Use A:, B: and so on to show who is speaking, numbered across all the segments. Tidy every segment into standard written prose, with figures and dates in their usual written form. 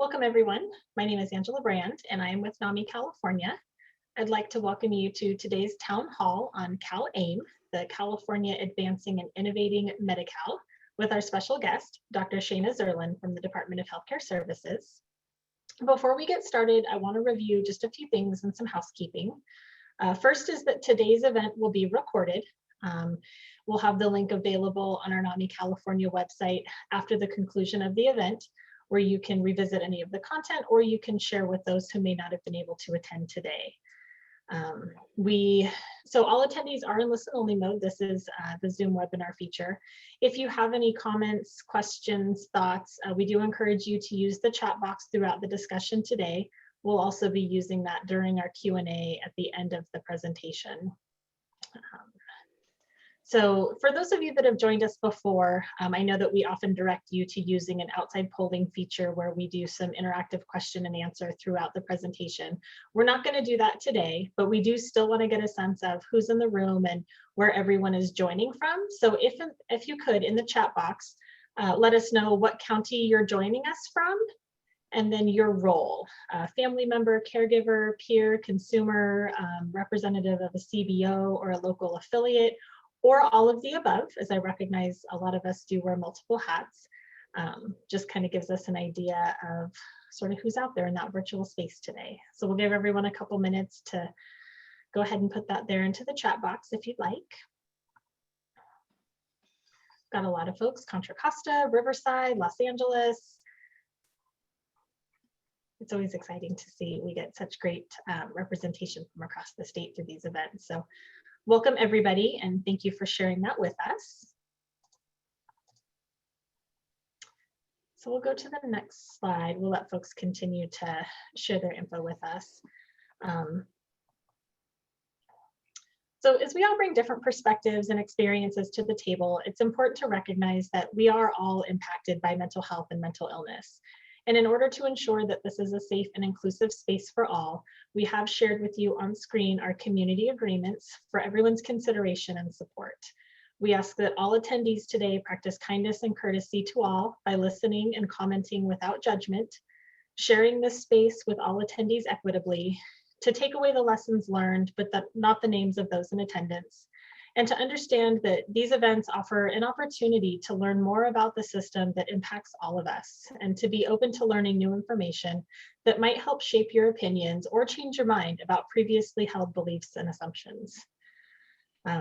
A: Welcome everyone. My name is Angela Brand and I am with NAMI California. I'd like to welcome you to today's town hall on CalAIM, the California Advancing and Innovating Medi-Cal, with our special guest, Dr. Shaina Zurlin from the Department of Healthcare Services. Before we get started, I want to review just a few things and some housekeeping. First is that today's event will be recorded. We'll have the link available on our NAMI California website after the conclusion of the event, where you can revisit any of the content or you can share with those who may not have been able to attend today. So all attendees are in listen-only mode. This is the Zoom webinar feature. If you have any comments, questions, thoughts, we do encourage you to use the chat box throughout the discussion today. We'll also be using that during our Q&A at the end of the presentation. So for those of you that have joined us before, I know that we often direct you to using an outside polling feature where we do some interactive question and answer throughout the presentation. We're not going to do that today, but we do still want to get a sense of who's in the room and where everyone is joining from. So if you could, in the chat box, let us know what county you're joining us from, and then your role, family member, caregiver, peer, consumer, representative of a CBO or a local affiliate, or all of the above, as I recognize a lot of us do wear multiple hats. Just kind of gives us an idea of sort of who's out there in that virtual space today. So we'll give everyone a couple minutes to go ahead and put that there into the chat box if you'd like. Got a lot of folks, Contra Costa, Riverside, Los Angeles. It's always exciting to see we get such great representation from across the state through these events. So welcome everybody, and thank you for sharing that with us. So we'll go to the next slide. We'll let folks continue to share their info with us. So as we all bring different perspectives and experiences to the table, it's important to recognize that we are all impacted by mental health and mental illness. And in order to ensure that this is a safe and inclusive space for all, we have shared with you on screen our community agreements for everyone's consideration and support. We ask that all attendees today practice kindness and courtesy to all by listening and commenting without judgment, sharing this space with all attendees equitably, to take away the lessons learned, but not the names of those in attendance, and to understand that these events offer an opportunity to learn more about the system that impacts all of us, and to be open to learning new information that might help shape your opinions or change your mind about previously held beliefs and assumptions.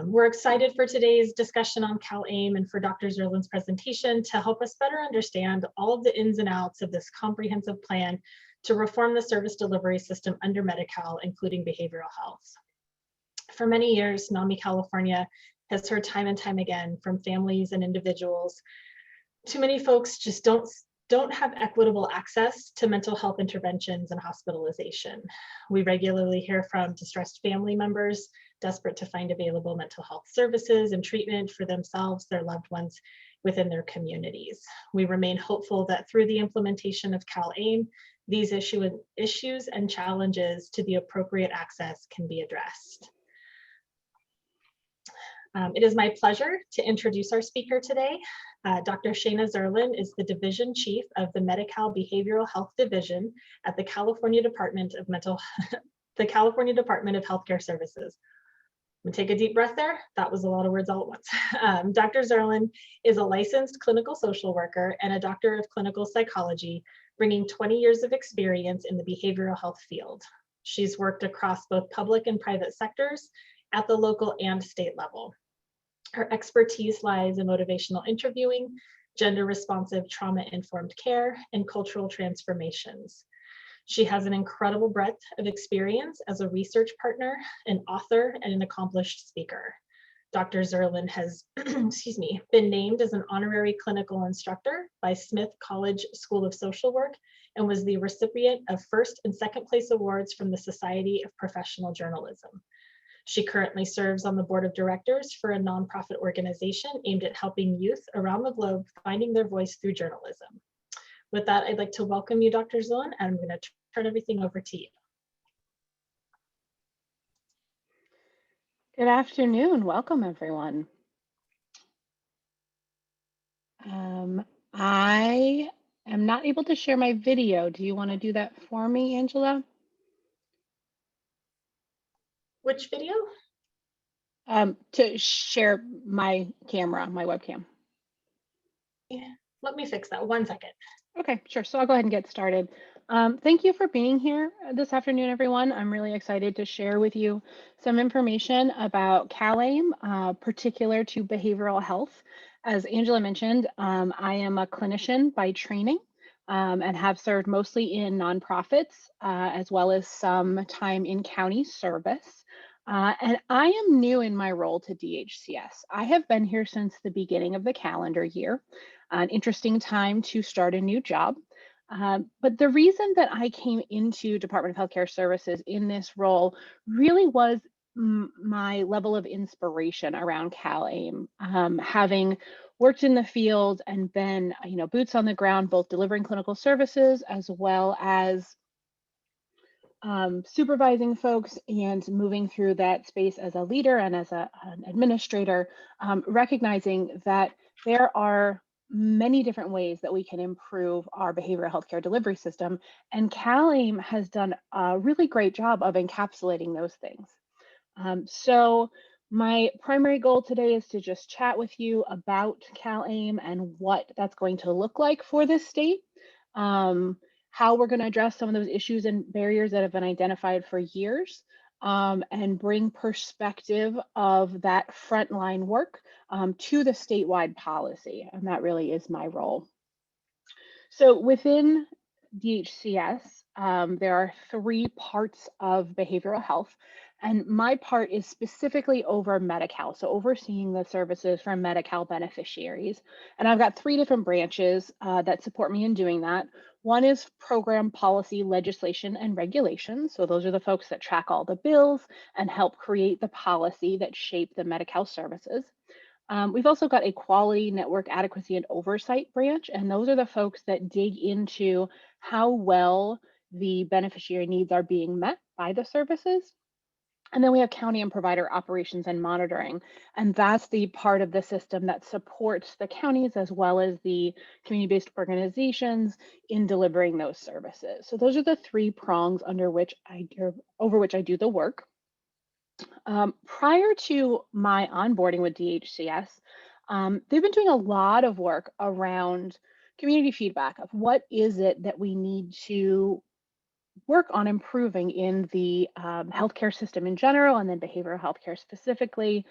A: We're excited for today's discussion on CalAIM and for Dr. Zurlin's presentation to help us better understand all of the ins and outs of this comprehensive plan to reform the service delivery system under Medi-Cal, including behavioral health. For many years, NAMI California has heard time and time again from families and individuals, too many folks just don't have equitable access to mental health interventions and hospitalization. We regularly hear from distressed family members desperate to find available mental health services and treatment for themselves, their loved ones within their communities. We remain hopeful that through the implementation of CalAIM, these issues and challenges to the appropriate access can be addressed. It is my pleasure to introduce our speaker today. Dr. Shaina Zurlin is the Division Chief of the Medi-Cal Behavioral Health Division at the California Department of Healthcare Services. I'm gonna take a deep breath there. That was a lot of words all at once. Dr. Zarlin is a licensed clinical social worker and a doctor of clinical psychology, bringing 20 years of experience in the behavioral health field. She's worked across both public and private sectors at the local and state level. Her expertise lies in motivational interviewing, gender-responsive trauma-informed care, and cultural transformations. She has an incredible breadth of experience as a research partner, an author, and an accomplished speaker. Dr. Zurlin has been named as an honorary clinical instructor by Smith College School of Social Work and was the recipient of first and second place awards from the Society of Professional Journalism. She currently serves on the board of directors for a nonprofit organization aimed at helping youth around the globe finding their voice through journalism. With that, I'd like to welcome you, Dr. Zurlin, and I'm going to turn everything over to you.
B: Good afternoon. Welcome, everyone. I am I'm not able to share my video. Do you want to do that for me, Angela?
A: Which video?
B: To share my camera, my webcam.
A: Yeah, let me fix that. 1 second.
B: Okay, sure. So I'll go ahead and get started. Thank you for being here this afternoon, everyone. I'm really excited to share with you some information about CalAIM, particular to behavioral health. As Angela mentioned, I am a clinician by training and have served mostly in nonprofits as well as some time in county service. And I am new in my role to DHCS. I have been here since the beginning of the calendar year, an interesting time to start a new job. But the reason that I came into Department of Healthcare Services in this role really was my level of inspiration around CalAIM, having worked in the field and been, boots on the ground, both delivering clinical services as well as supervising folks and moving through that space as a leader and as an administrator, recognizing that there are many different ways that we can improve our behavioral healthcare delivery system. And CalAIM has done a really great job of encapsulating those things. So my primary goal today is to just chat with you about CalAIM and what that's going to look like for this state. How we're going to address some of those issues and barriers that have been identified for years, and bring perspective of that frontline work to the statewide policy. And that really is my role. So within DHCS, there are 3 parts of behavioral health. And my part is specifically over Medi-Cal, so overseeing the services for Medi-Cal beneficiaries. And I've got 3 different branches that support me in doing that. One is program policy, legislation, and regulations. So those are the folks that track all the bills and help create the policy that shape the Medi-Cal services. We've also got a quality, network adequacy, and oversight branch, and those are the folks that dig into how well the beneficiary needs are being met by the services. And then we have county and provider operations and monitoring, and that's the part of the system that supports the counties as well as the community-based organizations in delivering those services. So those are the 3 prongs over which I do the work. Prior to my onboarding with DHCS, they've been doing a lot of work around community feedback of what is it that we need to work on improving in the healthcare system in general, and then behavioral healthcare specifically.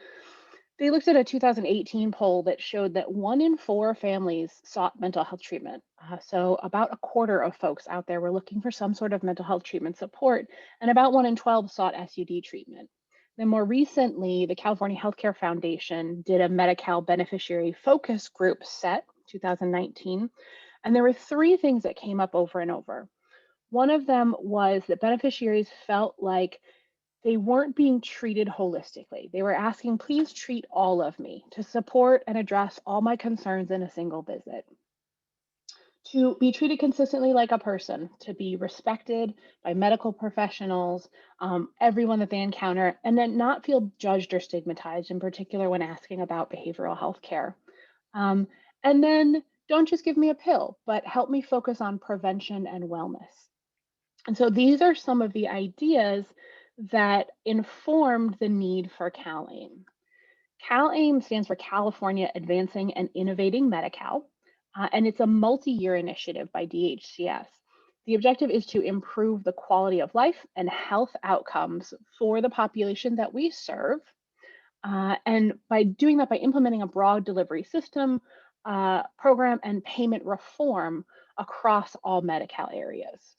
B: They looked at a 2018 poll that showed that 1 in 4 families sought mental health treatment. So about a quarter of folks out there were looking for some sort of mental health treatment support, and about 1 in 12 sought SUD treatment. Then more recently, the California Healthcare Foundation did a Medi-Cal beneficiary focus group set, 2019, and there were 3 things that came up over and over. One of them was that beneficiaries felt like they weren't being treated holistically. They were asking, please treat all of me to support and address all my concerns in a single visit. To be treated consistently like a person, to be respected by medical professionals, everyone that they encounter, and then not feel judged or stigmatized, in particular when asking about behavioral health care. And then don't just give me a pill, but help me focus on prevention and wellness. And so these are some of the ideas that informed the need for CalAIM. CalAIM stands for California Advancing and Innovating Medi-Cal, and it's a multi-year initiative by DHCS. The objective is to improve the quality of life and health outcomes for the population that we serve. And by doing that, by implementing a broad delivery system, program, and payment reform across all Medi-Cal areas.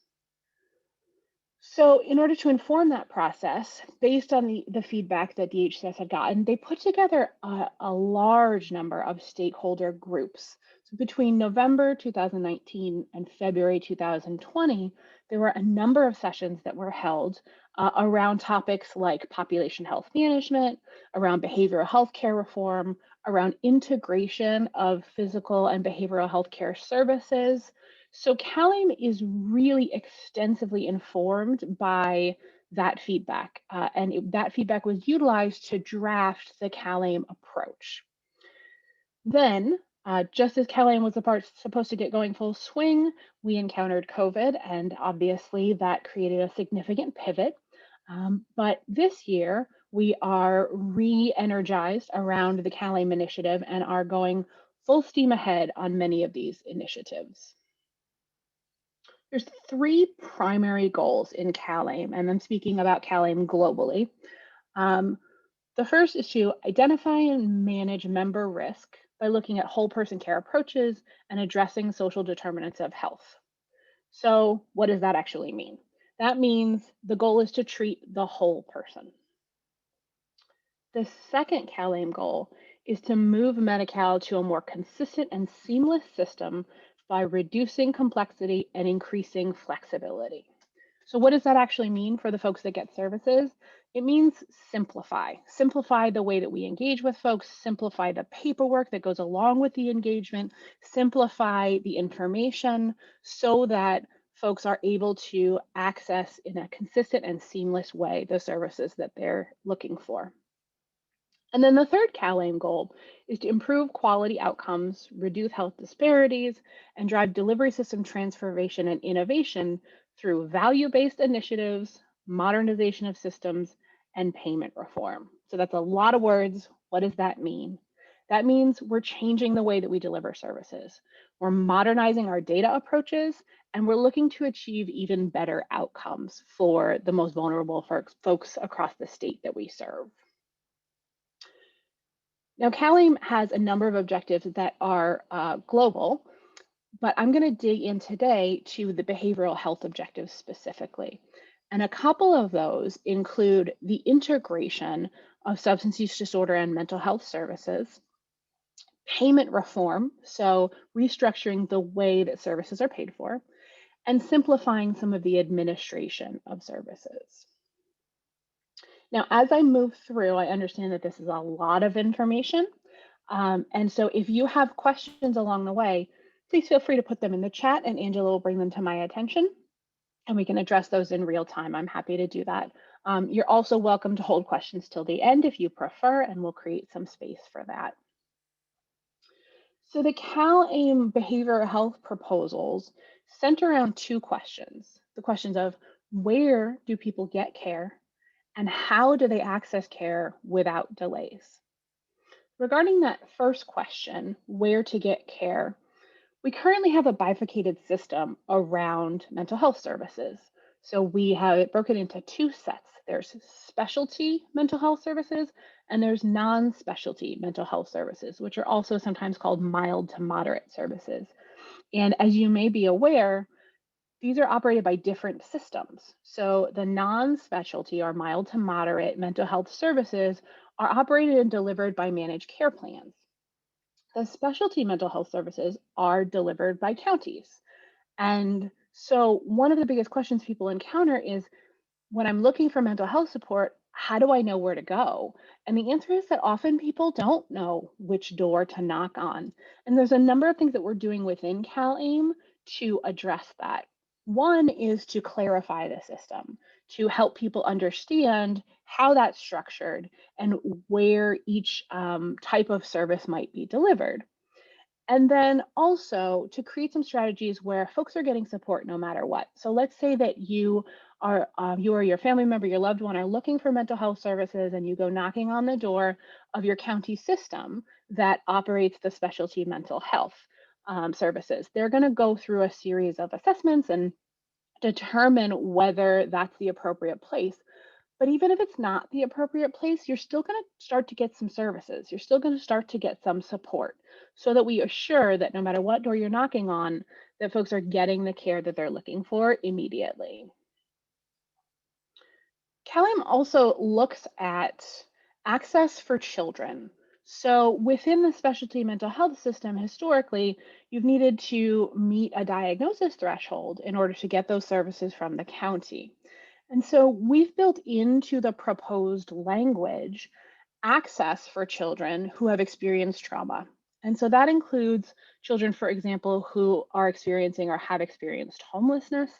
B: So in order to inform that process, based on the feedback that DHCS had gotten, they put together a large number of stakeholder groups. So between November 2019 and February 2020, there were a number of sessions that were held around topics like population health management, around behavioral health care reform, around integration of physical and behavioral health care services. So CalAIM is really extensively informed by that feedback, and that feedback was utilized to draft the CalAIM approach. Then Just as CalAIM was supposed to get going full swing, we encountered COVID, and obviously that created a significant pivot. But this year, we are re-energized around the CalAIM initiative and are going full steam ahead on many of these initiatives. There's three primary goals in CalAIM, and I'm speaking about CalAIM globally. The first is to identify and manage member risk by looking at whole person care approaches and addressing social determinants of health. So what does that actually mean? That means the goal is to treat the whole person. The second CalAIM goal is to move Medi-Cal to a more consistent and seamless system by reducing complexity and increasing flexibility. So what does that actually mean for the folks that get services? It means simplify. Simplify the way that we engage with folks, simplify the paperwork that goes along with the engagement, simplify the information so that folks are able to access in a consistent and seamless way the services that they're looking for. And then the third CalAIM goal is to improve quality outcomes, reduce health disparities, and drive delivery system transformation and innovation through value-based initiatives, modernization of systems, and payment reform. So that's a lot of words. What does that mean? That means we're changing the way that we deliver services. We're modernizing our data approaches, and we're looking to achieve even better outcomes for the most vulnerable folks across the state that we serve. Now, CalAIM has a number of objectives that are global, but I'm going to dig in today to the behavioral health objectives specifically. And a couple of those include the integration of substance use disorder and mental health services, payment reform, so restructuring the way that services are paid for, and simplifying some of the administration of services. Now, as I move through, I understand that this is a lot of information. And so if you have questions along the way, please feel free to put them in the chat and Angela will bring them to my attention and we can address those in real time. I'm happy to do that. You're also welcome to hold questions till the end if you prefer, and we'll create some space for that. So the CalAIM behavioral health proposals center around two questions. The questions of where do people get care and how do they access care without delays? Regarding that first question, where to get care, we currently have a bifurcated system around mental health services. So we have it broken into two sets. There's specialty mental health services and there's non-specialty mental health services, which are also sometimes called mild to moderate services. And as you may be aware, these are operated by different systems. So the non-specialty or mild to moderate mental health services are operated and delivered by managed care plans. The specialty mental health services are delivered by counties. And so one of the biggest questions people encounter is, when I'm looking for mental health support, how do I know where to go? And the answer is that often people don't know which door to knock on. And there's a number of things that we're doing within CalAIM to address that. One is to clarify the system, to help people understand how that's structured and where each type of service might be delivered. And then also to create some strategies where folks are getting support no matter what. So let's say that you or your family member, your loved one are looking for mental health services and you go knocking on the door of your county system that operates the specialty mental health services. They're going to go through a series of assessments and determine whether that's the appropriate place. But even if it's not the appropriate place, you're still going to start to get some services. You're still going to start to get some support so that we assure that no matter what door you're knocking on, that folks are getting the care that they're looking for immediately. CalAIM also looks at access for children. So within the specialty mental health system, historically, you've needed to meet a diagnosis threshold in order to get those services from the county. And so we've built into the proposed language access for children who have experienced trauma. And so that includes children, for example, who are experiencing or have experienced homelessness,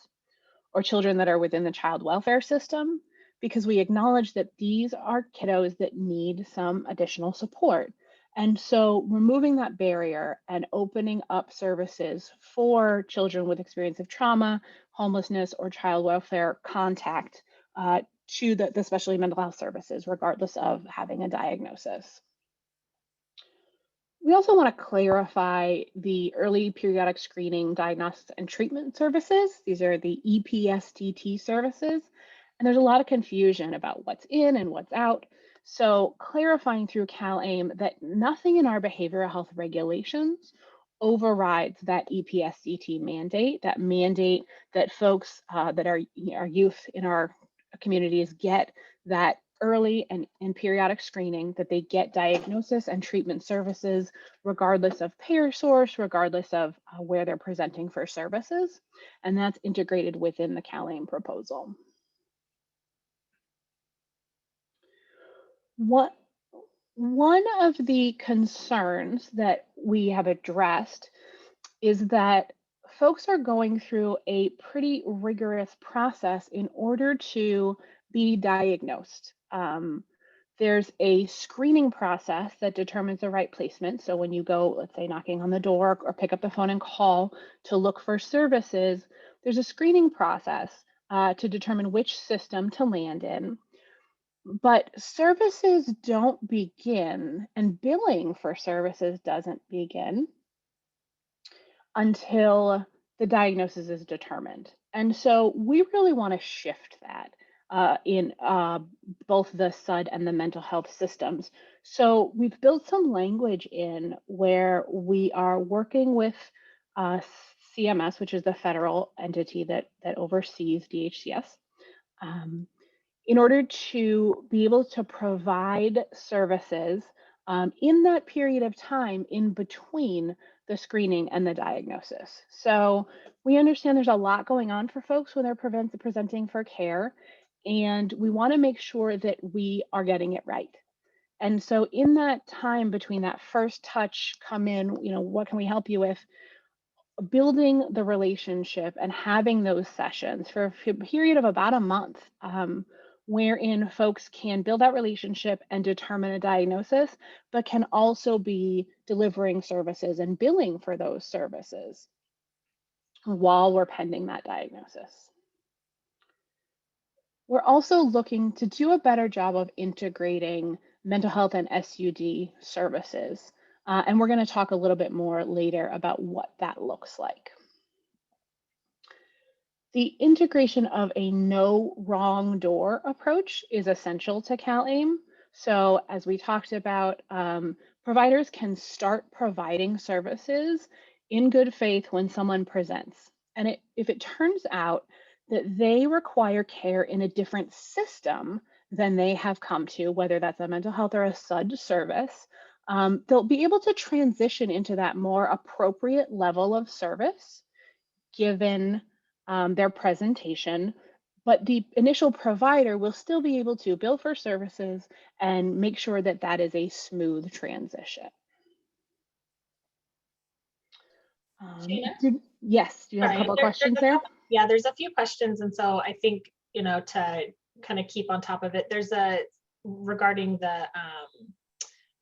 B: or children that are within the child welfare system, because we acknowledge that these are kiddos that need some additional support. And so removing that barrier and opening up services for children with experience of trauma, homelessness, or child welfare contact to the specialty mental health services, regardless of having a diagnosis. We also want to clarify the early periodic screening, diagnostics, and treatment services. These are the EPSTT services. And there's a lot of confusion about what's in and what's out. So clarifying through CalAIM that nothing in our behavioral health regulations overrides that EPSTT mandate, that folks that are our youth in our communities get that early and periodic screening, that they get diagnosis and treatment services, regardless of payer source, regardless of where they're presenting for services. And that's integrated within the CalAIM proposal. One of the concerns that we have addressed is that folks are going through a pretty rigorous process in order to be diagnosed. There's a screening process that determines the right placement. So when you go, let's say, knocking on the door or pick up the phone and call to look for services, there's a screening process to determine which system to land in. But services don't begin, and billing for services doesn't begin until the diagnosis is determined. And so we really want to shift that in both the SUD and the mental health systems. So we've built some language in where we are working with CMS, which is the federal entity that oversees DHCS, in order to be able to provide services in that period of time in between the screening and the diagnosis. So we understand there's a lot going on for folks when they're presenting for care, and we want to make sure that we are getting it right. And so in that time between that first touch, come in, what can we help you with? Building the relationship and having those sessions for a period of about a month, wherein folks can build that relationship and determine a diagnosis, but can also be delivering services and billing for those services while we're pending that diagnosis. We're also looking to do a better job of integrating mental health and SUD services. And we're going to talk a little bit more later about what that looks like. The integration of a no wrong door approach is essential to CalAIM. So as we talked about, providers can start providing services in good faith when someone presents. And if it turns out that they require care in a different system than they have come to, whether that's a mental health or a SUD service, they'll be able to transition into that more appropriate level of service given their presentation, but the initial provider will still be able to bill for services and make sure that that is a smooth transition. Yes, do you have a couple of questions there?
A: Yeah, there's a few questions. And so I think, to kind of keep on top of it, there's regarding the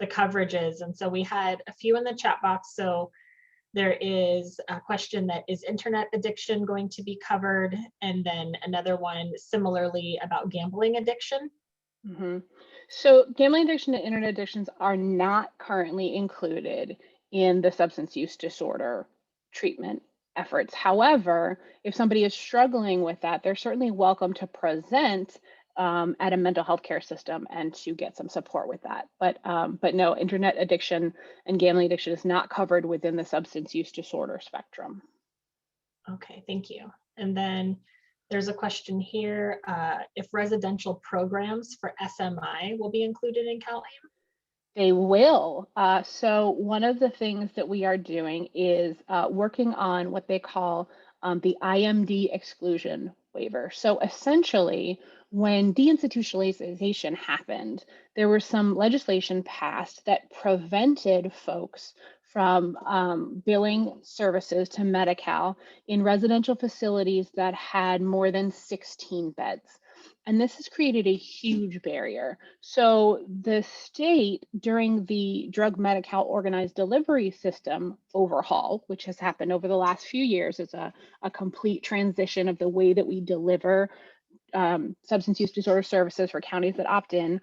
A: coverages. And so we had a few in the chat box. So there is a question that is internet addiction going to be covered? And then another one similarly about gambling addiction.
B: Mm-hmm. So gambling addiction and internet addictions are not currently included in the substance use disorder treatment efforts. However, if somebody is struggling with that, they're certainly welcome to present at a mental health care system and to get some support with that. But no, internet addiction and gambling addiction is not covered within the substance use disorder spectrum.
A: Okay, thank you. And then there's a question here, if residential programs for SMI will be included in CalAIM?
B: They will. So one of the things that we are doing is working on what they call the Imd Exclusion Waiver. So essentially, when deinstitutionalization happened, there was some legislation passed that prevented folks from billing services to Medi-Cal in residential facilities that had more than 16 beds. And this has created a huge barrier. So the state, during the drug Medi-Cal organized delivery system overhaul, which has happened over the last few years, is a complete transition of the way that we deliver substance use disorder services for counties that opt in,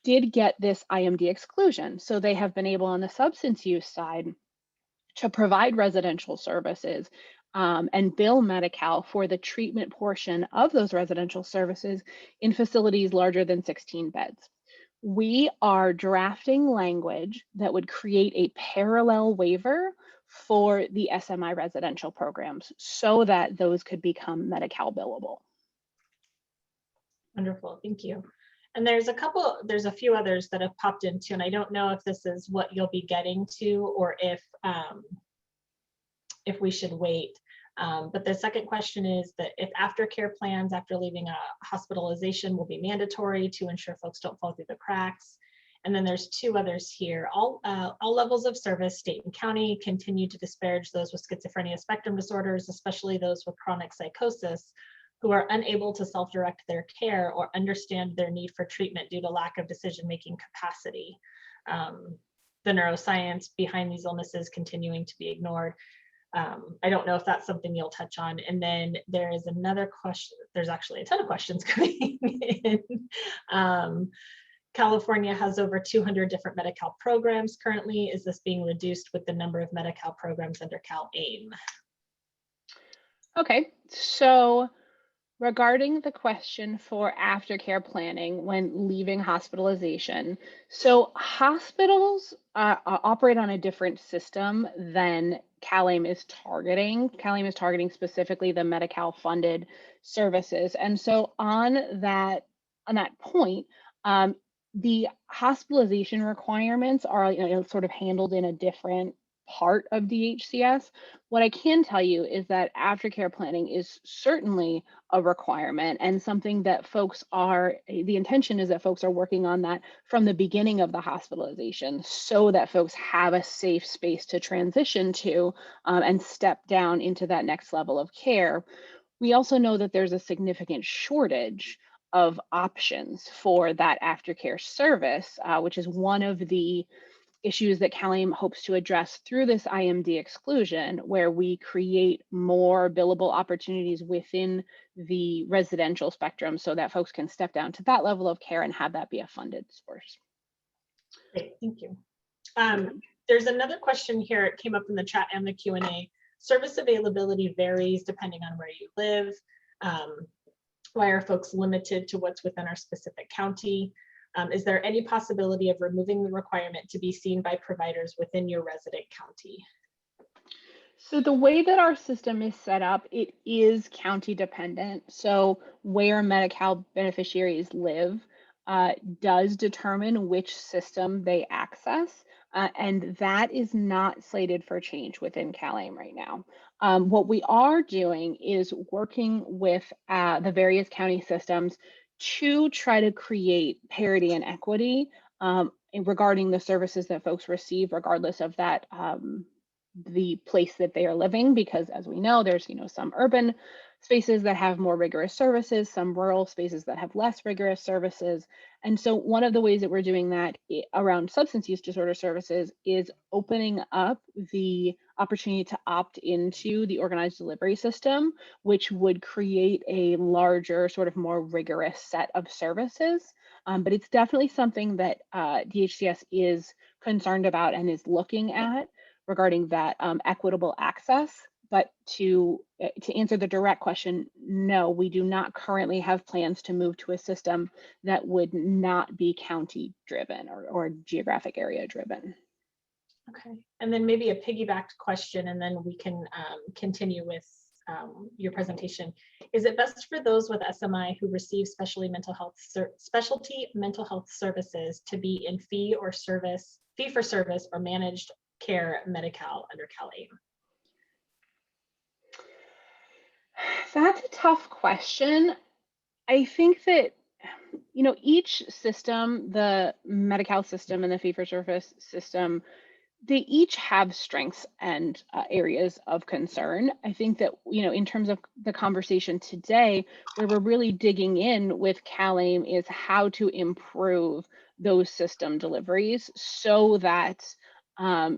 B: did get this Imd exclusion. So they have been able on the substance use side to provide residential services and bill Medi-Cal for the treatment portion of those residential services in facilities larger than 16 beds. We are drafting language that would create a parallel waiver for the SMI residential programs so that those could become Medi-Cal billable.
A: Wonderful, thank you. And there's a few others that have popped into, and I don't know if this is what you'll be getting to or if we should wait. But the second question is that if aftercare plans after leaving a hospitalization will be mandatory to ensure folks don't fall through the cracks. And then there's two others here. All levels of service, state and county, continue to disparage those with schizophrenia spectrum disorders, especially those with chronic psychosis, who are unable to self-direct their care or understand their need for treatment due to lack of decision-making capacity. The neuroscience behind these illnesses continuing to be ignored. I don't know if that's something you'll touch on. And then there is another question. There's actually a ton of questions coming in. California has over 200 different Medi-Cal programs currently. Is this being reduced with the number of Medi-Cal programs under CalAIM?
B: Okay, so regarding the question for aftercare planning when leaving hospitalization, so hospitals operate on a different system than CalAIM is targeting. CalAIM is targeting specifically the Medi-Cal funded services. And so on that point, the hospitalization requirements are sort of handled in a different part of DHCS. What I can tell you is that aftercare planning is certainly a requirement and something that the intention is that folks are working on that from the beginning of the hospitalization so that folks have a safe space to transition to and step down into that next level of care. We also know that there's a significant shortage of options for that aftercare service, which is one of the issues that CalAIM hopes to address through this Imd exclusion, where we create more billable opportunities within the residential spectrum so that folks can step down to that level of care and have that be a funded source.
A: Great, thank you. There's another question here. It came up in the chat and the Q&A. Service availability varies depending on where you live. Why are folks limited to what's within our specific county? Is there any possibility of removing the requirement to be seen by providers within your resident county?
B: So the way that our system is set up, it is county dependent. So where Medi-Cal beneficiaries live does determine which system they access. And that is not slated for change within CalAIM right now. What we are doing is working with the various county systems to try to create parity and equity regarding the services that folks receive, regardless of that the place that they are living, because as we know, there's some urban spaces that have more rigorous services, some rural spaces that have less rigorous services. And so one of the ways that we're doing that around substance use disorder services is opening up the opportunity to opt into the organized delivery system, which would create a larger, sort of more rigorous set of services. But it's definitely something that DHCS is concerned about and is looking at regarding that equitable access. But to answer the direct question, no, we do not currently have plans to move to a system that would not be county driven or geographic area driven.
A: Okay, and then maybe a piggybacked question, and then we can continue with your presentation. Is it best for those with SMI who receive specialty mental health services to be in fee for service or managed care Medi-Cal under CalAIM?
B: That's a tough question. I think that each system, the Medi-Cal system and the fee-for-service system, they each have strengths and areas of concern. I think that, in terms of the conversation today, where we're really digging in with CalAIM is how to improve those system deliveries so that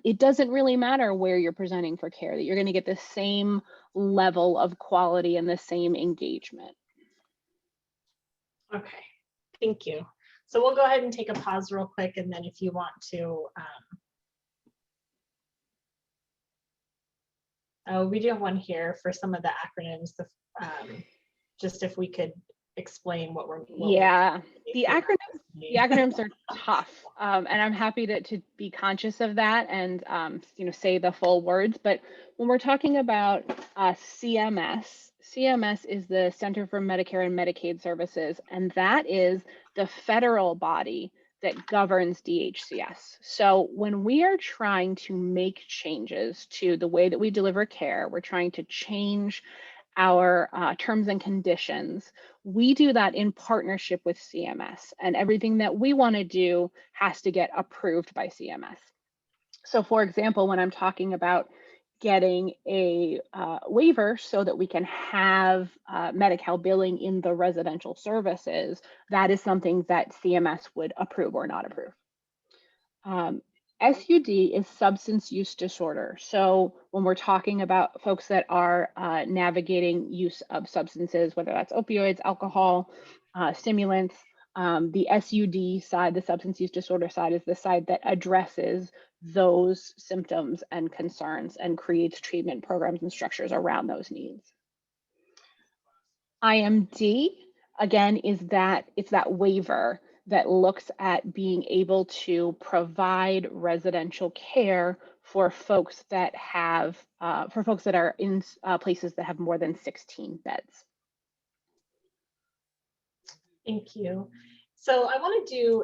B: it doesn't really matter where you're presenting for care, that you're going to get the same level of quality and the same engagement.
A: Okay, thank you. So we'll go ahead and take a pause real quick, and then if you want to, we do have one here for some of the acronyms. Just if we could explain what we're.
B: The acronyms are tough, and I'm happy to be conscious of that and say the full words. But when we're talking about CMS is the Center for Medicare and Medicaid Services, and that is the federal body that governs DHCS. So when we are trying to make changes to the way that we deliver care, we're trying to change our terms and conditions, we do that in partnership with CMS, and everything that we want to do has to get approved by CMS. So for example, when I'm talking about getting a waiver so that we can have Medi-Cal billing in the residential services, that is something that CMS would approve or not approve. SUD is substance use disorder. So when we're talking about folks that are navigating use of substances, whether that's opioids, alcohol, stimulants, the SUD side, the substance use disorder side, is the side that addresses those symptoms and concerns and creates treatment programs and structures around those needs. Imd, again, it's that waiver that looks at being able to provide residential care for folks that are in places that have more than 16 beds.
A: Thank you. So I want to do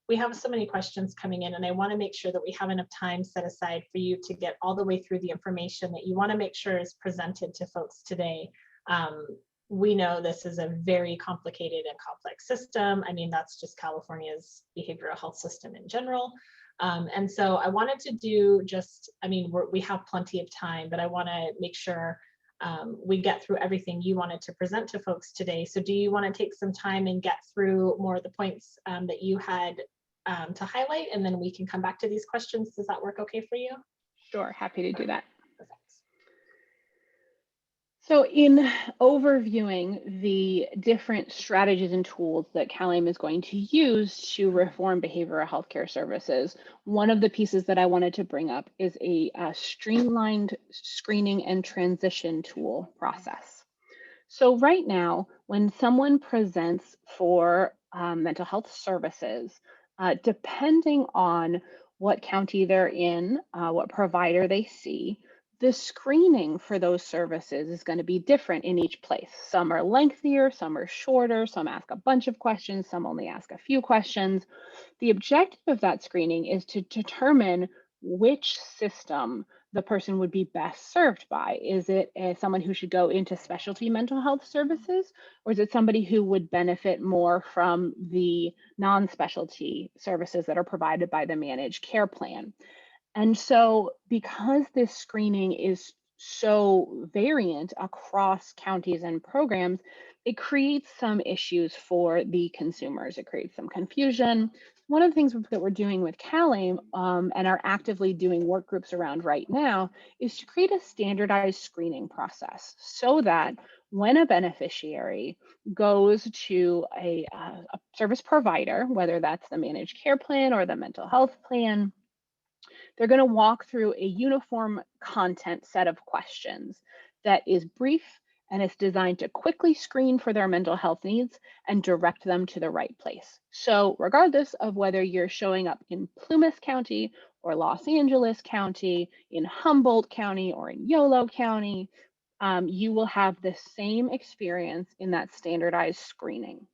A: we have so many questions coming in, and I want to make sure that we have enough time set aside for you to get all the way through the information that you want to make sure is presented to folks today. We know this is a very complicated and complex system. I mean, that's just California's behavioral health system in general. And so I wanted to do we have plenty of time, but I want to make sure we get through everything you wanted to present to folks today. So do you want to take some time and get through more of the points that you had to highlight, and then we can come back to these questions? Does that work okay for you?
B: Sure, happy to do that.
A: Perfect.
B: So in overviewing the different strategies and tools that CalAIM is going to use to reform behavioral healthcare services, one of the pieces that I wanted to bring up is a streamlined screening and transition tool process. So right now, when someone presents for mental health services, depending on what county they're in, what provider they see, the screening for those services is going to be different in each place. Some are lengthier, some are shorter, some ask a bunch of questions, some only ask a few questions. The objective of that screening is to determine which system the person would be best served by. Is it someone who should go into specialty mental health services, or is it somebody who would benefit more from the non-specialty services that are provided by the managed care plan? And so because this screening is so variant across counties and programs, it creates some issues for the consumers. It creates some confusion. One of the things that we're doing with CalAIM and are actively doing work groups around right now is to create a standardized screening process so that when a beneficiary goes to a service provider, whether that's the managed care plan or the mental health plan, they're going to walk through a uniform content set of questions that is brief and it's designed to quickly screen for their mental health needs and direct them to the right place. So regardless of whether you're showing up in Plumas County or Los Angeles County, in Humboldt County or in Yolo County, you will have the same experience in that standardized screening.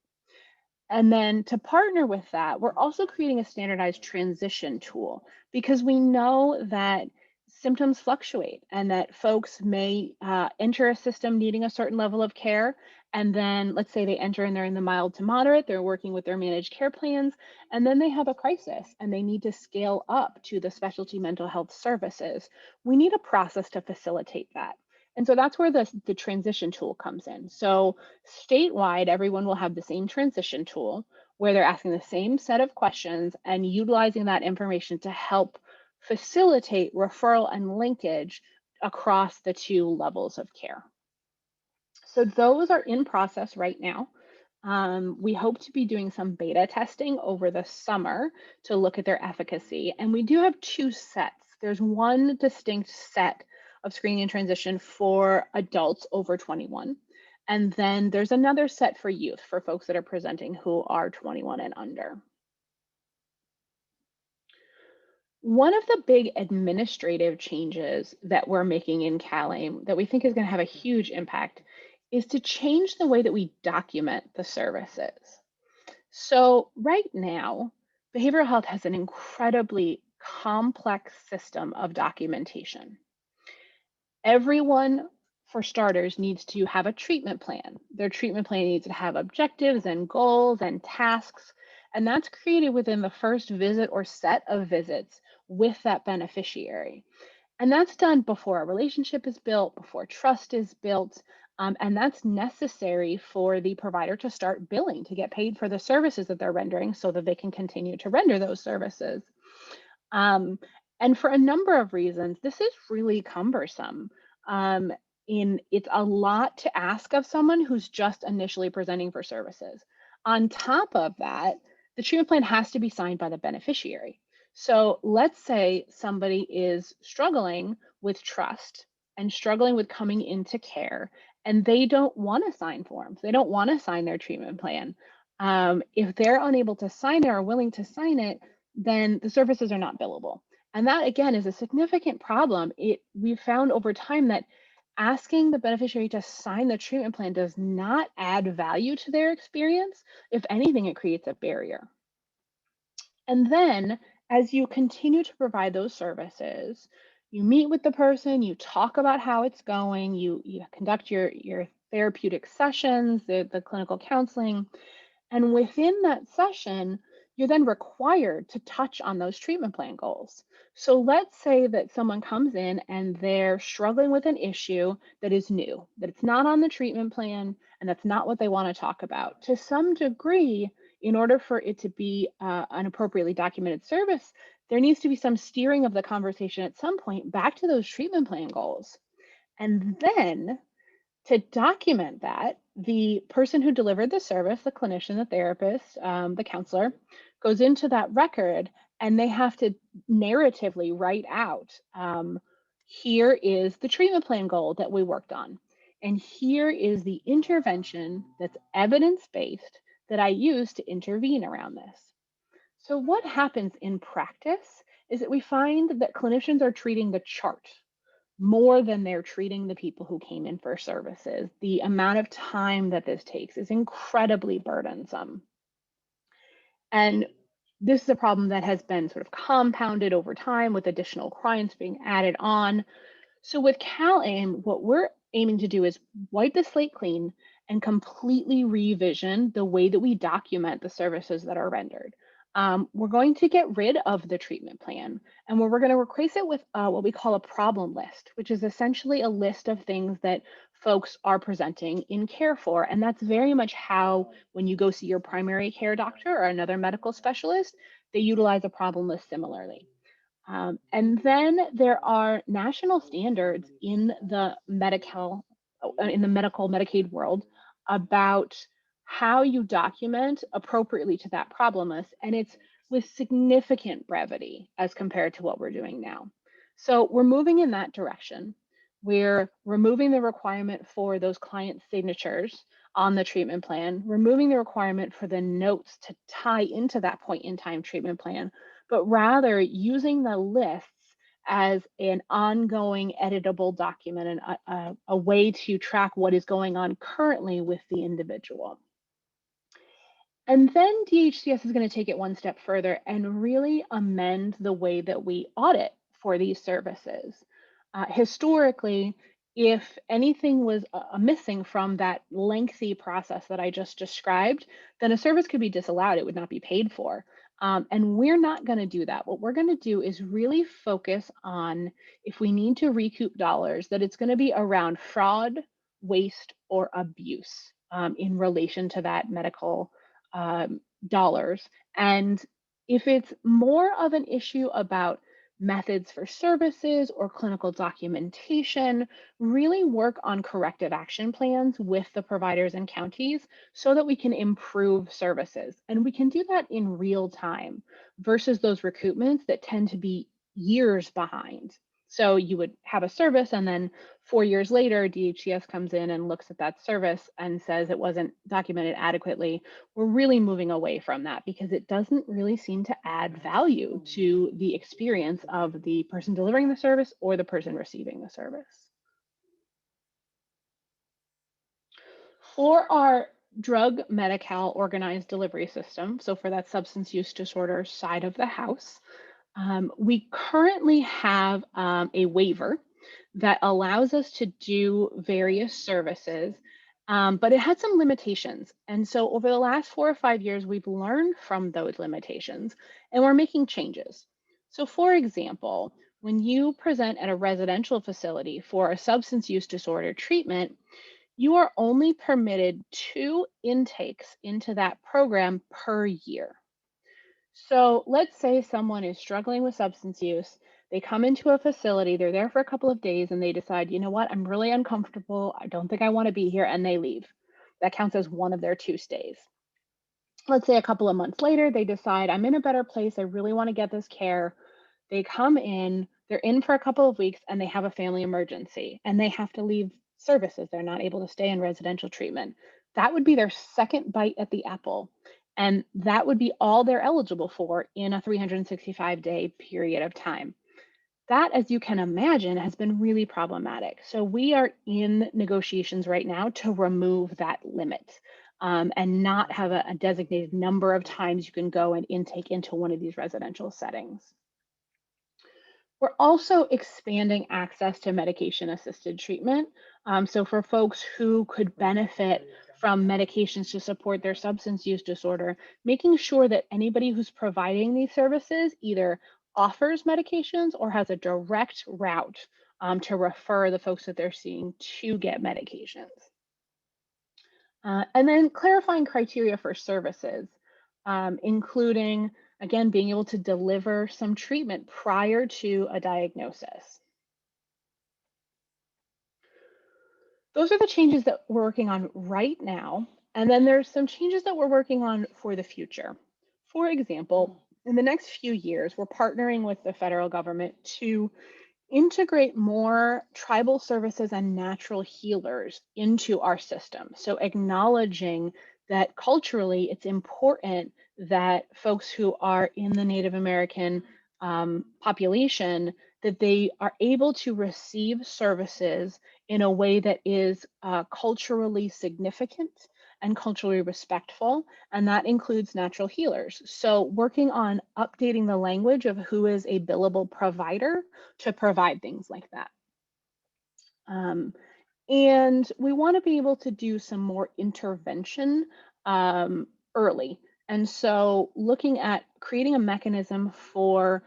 B: And then to partner with that, we're also creating a standardized transition tool because we know that symptoms fluctuate and that folks may enter a system needing a certain level of care And then let's say they enter and they're in the mild to moderate, they're working with their managed care plans, and then they have a crisis and they need to scale up to the specialty mental health services. We need a process to facilitate that. And so that's where the transition tool comes in. So statewide, everyone will have the same transition tool where they're asking the same set of questions and utilizing that information to help facilitate referral and linkage across the two levels of care. So those are in process right now. We hope to be doing some beta testing over the summer to look at their efficacy. And we do have two sets. There's one distinct set of screening and transition for adults over 21. And then there's another set for youth, for folks that are presenting who are 21 and under. One of the big administrative changes that we're making in CalAIM that we think is going to have a huge impact is to change the way that we document the services. So right now, behavioral health has an incredibly complex system of documentation. Everyone, for starters, needs to have a treatment plan. Their treatment plan needs to have objectives and goals and tasks, and that's created within the first visit or set of visits with that beneficiary. And that's done before a relationship is built, before trust is built, and that's necessary for the provider to start billing, to get paid for the services that they're rendering so that they can continue to render those services. And for a number of reasons, this is really cumbersome. It's a lot to ask of someone who's just initially presenting for services. On top of that, the treatment plan has to be signed by the beneficiary. So let's say somebody is struggling with trust and struggling with coming into care, and they don't want to sign forms. They don't want to sign their treatment plan. If they're unable to sign it or willing to sign it, then the services are not billable. And that, again, is a significant problem. We've found over time that asking the beneficiary to sign the treatment plan does not add value to their experience. If anything, it creates a barrier. And then as you continue to provide those services, you meet with the person, you talk about how it's going, you conduct your therapeutic sessions, the clinical counseling, and within that session, you're then required to touch on those treatment plan goals. So let's say that someone comes in and they're struggling with an issue that is new, that it's not on the treatment plan, and that's not what they want to talk about. To some degree, in order for it to be an appropriately documented service, there needs to be some steering of the conversation at some point back to those treatment plan goals. And then to document that, the person who delivered the service, the clinician, the therapist, the counselor, goes into that record and they have to narratively write out, here is the treatment plan goal that we worked on. And here is the intervention that's evidence-based that I use to intervene around this. So what happens in practice is that we find that clinicians are treating the chart more than they're treating the people who came in for services. The amount of time that this takes is incredibly burdensome. And this is a problem that has been sort of compounded over time with additional clients being added on. So with CalAIM, what we're aiming to do is wipe the slate clean and completely revision the way that we document the services that are rendered. We're going to get rid of the treatment plan, and we're going to replace it with what we call a problem list, which is essentially a list of things that folks are presenting in care for. And that's very much how, when you go see your primary care doctor or another medical specialist, they utilize a problem list similarly. And then there are national standards in the medical Medicaid world about how you document appropriately to that problem list, and it's with significant brevity as compared to what we're doing now. So we're moving in that direction. We're removing the requirement for those client signatures on the treatment plan, removing the requirement for the notes to tie into that point in time treatment plan, but rather using the lists as an ongoing editable document and a way to track what is going on currently with the individual. And then DHCS is going to take it one step further and really amend the way that we audit for these services. Historically, if anything was missing from that lengthy process that I just described, then a service could be disallowed. It would not be paid for. And we're not going to do that. What we're going to do is really focus on, if we need to recoup dollars, that it's going to be around fraud, waste, or abuse in relation to that medical dollars. And if it's more of an issue about methods for services or clinical documentation, really work on corrective action plans with the providers and counties so that we can improve services. And we can do that in real time versus those recoupments that tend to be years behind. So you would have a service, and then 4 years later, DHCS comes in and looks at that service and says it wasn't documented adequately. We're really moving away from that because it doesn't really seem to add value to the experience of the person delivering the service or the person receiving the service. For our drug Medi-Cal organized delivery system, so for that substance use disorder side of the house, we currently have a waiver that allows us to do various services, but it had some limitations. And so over the last 4 or 5 years, we've learned from those limitations and we're making changes. So for example, when you present at a residential facility for a substance use disorder treatment, you are only permitted 2 intakes into that program per year. So let's say someone is struggling with substance use. They come into a facility, they're there for a couple of days, and they decide, you know what, I'm really uncomfortable. I don't think I want to be here, and they leave. That counts as one of their 2 stays. Let's say a couple of months later, they decide, I'm in a better place. I really want to get this care. They come in, they're in for a couple of weeks, and they have a family emergency, and they have to leave services. They're not able to stay in residential treatment. That would be their second bite at the apple. And that would be all they're eligible for in a 365-day period of time. That, as you can imagine, has been really problematic. So we are in negotiations right now to remove that limit and not have a designated number of times you can go and intake into one of these residential settings. We're also expanding access to medication-assisted treatment. So for folks who could benefit from medications to support their substance use disorder, making sure that anybody who's providing these services either offers medications or has a direct route to refer the folks that they're seeing to get medications. And then clarifying criteria for services, including, again, being able to deliver some treatment prior to a diagnosis. Those are the changes that we're working on right now. And then there's some changes that we're working on for the future. For example, in the next few years, we're partnering with the federal government to integrate more tribal services and natural healers into our system. So acknowledging that culturally it's important that folks who are in the Native American population, that they are able to receive services in a way that is culturally significant and culturally respectful, and that includes natural healers. So working on updating the language of who is a billable provider to provide things like that. And we want to be able to do some more intervention early. And so looking at creating a mechanism for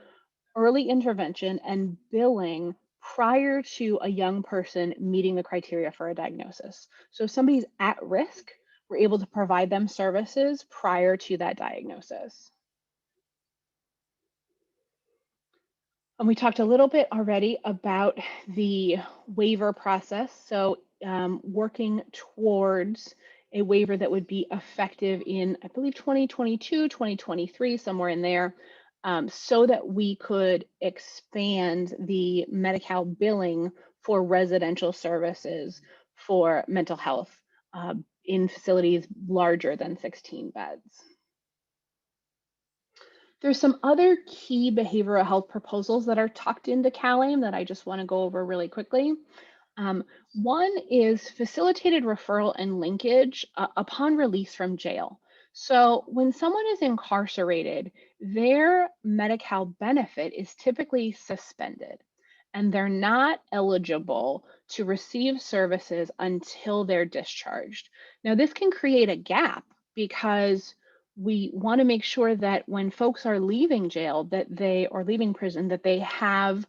B: early intervention and billing prior to a young person meeting the criteria for a diagnosis. So if somebody's at risk, we're able to provide them services prior to that diagnosis. And we talked a little bit already about the waiver process. So working towards a waiver that would be effective in, I believe, 2022, 2023, somewhere in there, so that we could expand the Medi-Cal billing for residential services for mental health in facilities larger than 16 beds. There's some other key behavioral health proposals that are tucked into CalAIM that I just want to go over really quickly. One is facilitated referral and linkage upon release from jail. So when someone is incarcerated, their Medi-Cal benefit is typically suspended. and they're not eligible to receive services until they're discharged. Now, this can create a gap because we want to make sure that when folks are leaving jail, that they or leaving prison, that they have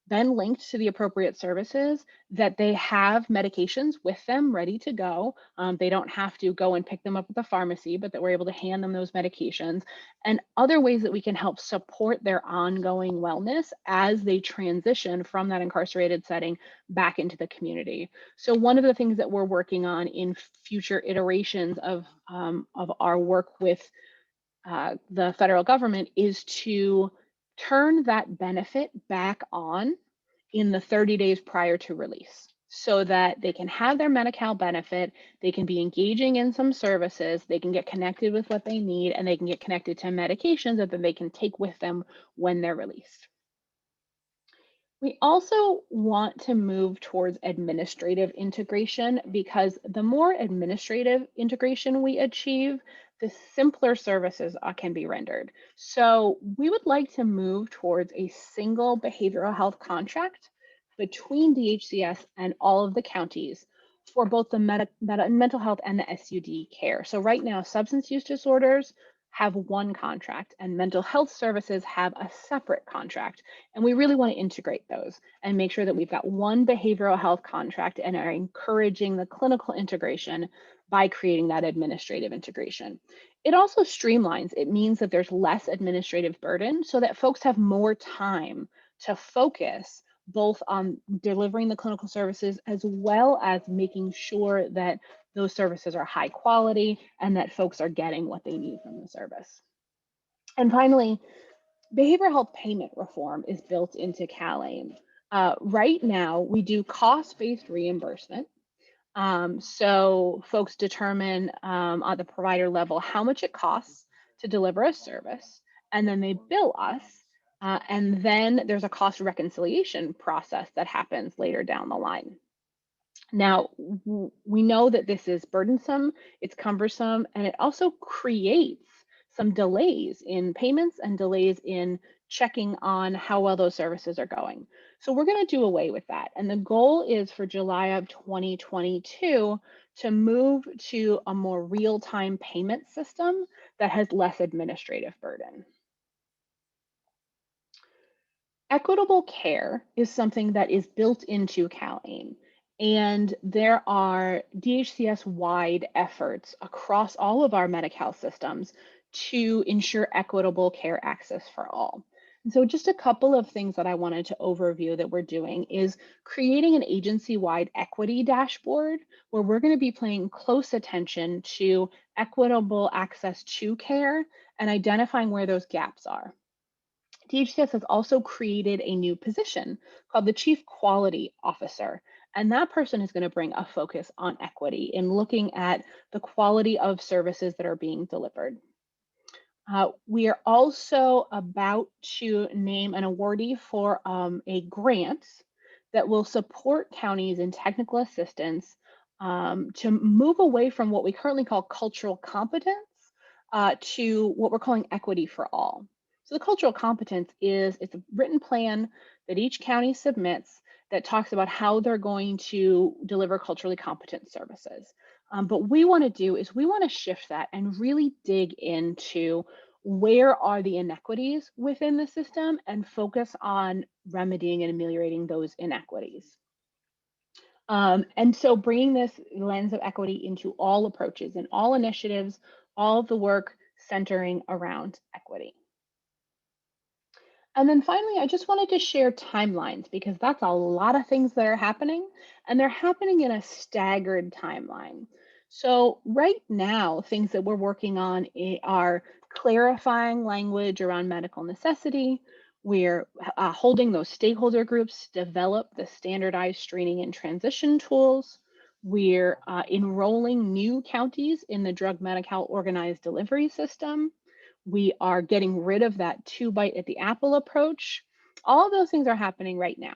B: been linked to the appropriate services, that they have medications with them ready to go. They don't have to go and pick them up at the pharmacy, but that we're able to hand them those medications, and other ways that we can help support their ongoing wellness as they transition from that incarcerated setting back into the community. So one of the things that we're working on in future iterations of our work with the federal government is to turn that benefit back on in the 30 days prior to release so that they can have their Medi-Cal benefit, they can be engaging in some services, they can get connected with what they need, and they can get connected to medications that then they can take with them when they're released. We also want to move towards administrative integration because the more administrative integration we achieve, the simpler services can be rendered. So we would like to move towards a single behavioral health contract between DHCS and all of the counties for both the mental health and the SUD care. So right now, substance use disorders have one contract and mental health services have a separate contract. And we really want to integrate those and make sure that we've got one behavioral health contract and are encouraging the clinical integration by creating that administrative integration. It also streamlines. It means that there's less administrative burden so that folks have more time to focus both on delivering the clinical services as well as making sure that those services are high quality and that folks are getting what they need from the service. And finally, behavioral health payment reform is built into CalAIM. Right now, we do cost-based reimbursement. So folks determine on the provider level how much it costs to deliver a service, and then they bill us. And then there's a cost reconciliation process that happens later down the line. Now, we know that this is burdensome, it's cumbersome, and it also creates some delays in payments and delays in checking on how well those services are going. So we're going to do away with that. And the goal is for July of 2022 to move to a more real-time payment system that has less administrative burden. Equitable care is something that is built into CalAIM. And there are DHCS-wide efforts across all of our Medi-Cal systems to ensure equitable care access for all. And so just a couple of things that I wanted to overview that we're doing is creating an agency-wide equity dashboard where we're going to be paying close attention to equitable access to care and identifying where those gaps are. DHCS has also created a new position called the Chief Quality Officer. And that person is going to bring a focus on equity in looking at the quality of services that are being delivered. We are also about to name an awardee for a grant that will support counties in technical assistance to move away from what we currently call cultural competence to what we're calling equity for all. So the cultural competence it's a written plan that each county submits that talks about how they're going to deliver culturally competent services. But what we want to do is we want to shift that and really dig into where are the inequities within the system and focus on remedying and ameliorating those inequities. And so bringing this lens of equity into all approaches and all initiatives, all of the work centering around equity. And then finally, I just wanted to share timelines because that's a lot of things that are happening and they're happening in a staggered timeline. So right now, things that we're working on are clarifying language around medical necessity. We're holding those stakeholder groups develop the standardized screening and transition tools. We're enrolling new counties in the drug Medi-Cal organized delivery system. We are getting rid of that 2 bite at the apple approach. All of those things are happening right now.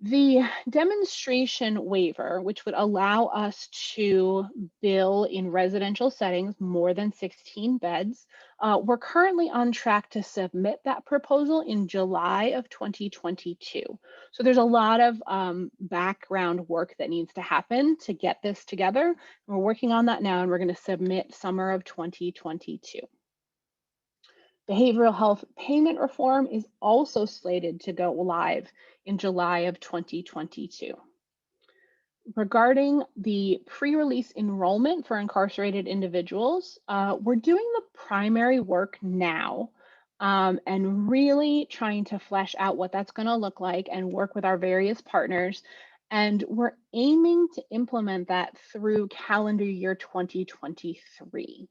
B: The demonstration waiver, which would allow us to bill in residential settings more than 16 beds, we're currently on track to submit that proposal in July of 2022. So there's a lot of background work that needs to happen to get this together. We're working on that now, and we're going to submit summer of 2022. Behavioral health payment reform is also slated to go live in July of 2022. Regarding the pre-release enrollment for incarcerated individuals, we're doing the primary work now and really trying to flesh out what that's going to look like and work with our various partners. And we're aiming to implement that through calendar year 2023.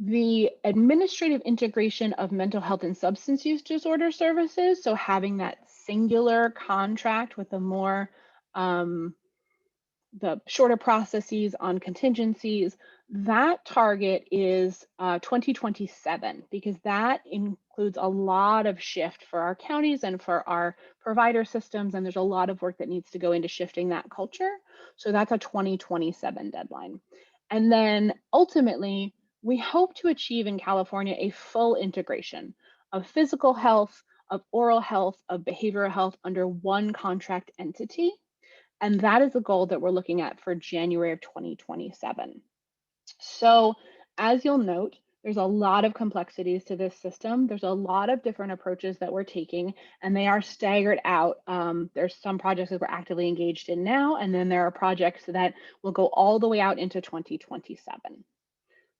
B: The administrative integration of mental health and substance use disorder services, so having that singular contract with a more the shorter processes on contingencies, that target is 2027, because that includes a lot of shift for our counties and for our provider systems, and there's a lot of work that needs to go into shifting that culture. So that's a 2027 deadline. And then ultimately, we hope to achieve in California a full integration of physical health, of oral health, of behavioral health under one contract entity. And that is a goal that we're looking at for January of 2027. So as you'll note, there's a lot of complexities to this system. There's a lot of different approaches that we're taking, and they are staggered out. There's some projects that we're actively engaged in now, and then there are projects that will go all the way out into 2027.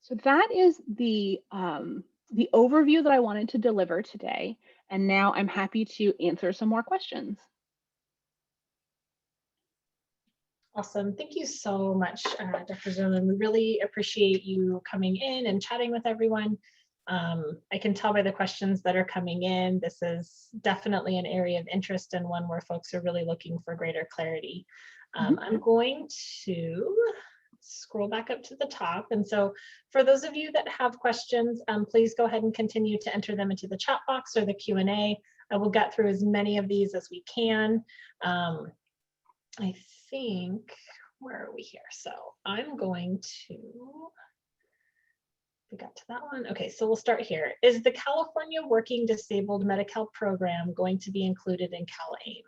B: So that is the overview that I wanted to deliver today. And now I'm happy to answer some more questions.
A: Awesome. Thank you so much, Dr. Zurlin. We really appreciate you coming in and chatting with everyone. I can tell by the questions that are coming in, this is definitely an area of interest and one where folks are really looking for greater clarity. I'm going to scroll back up to the top. And so for those of you that have questions, please go ahead and continue to enter them into the chat box or the Q&A. I will get through as many of these as we can. I think, where are we here? So I'm going to, we got to that one. Okay, so we'll start here. Is the California Working Disabled Medi-Cal program going to be included in CalAIM?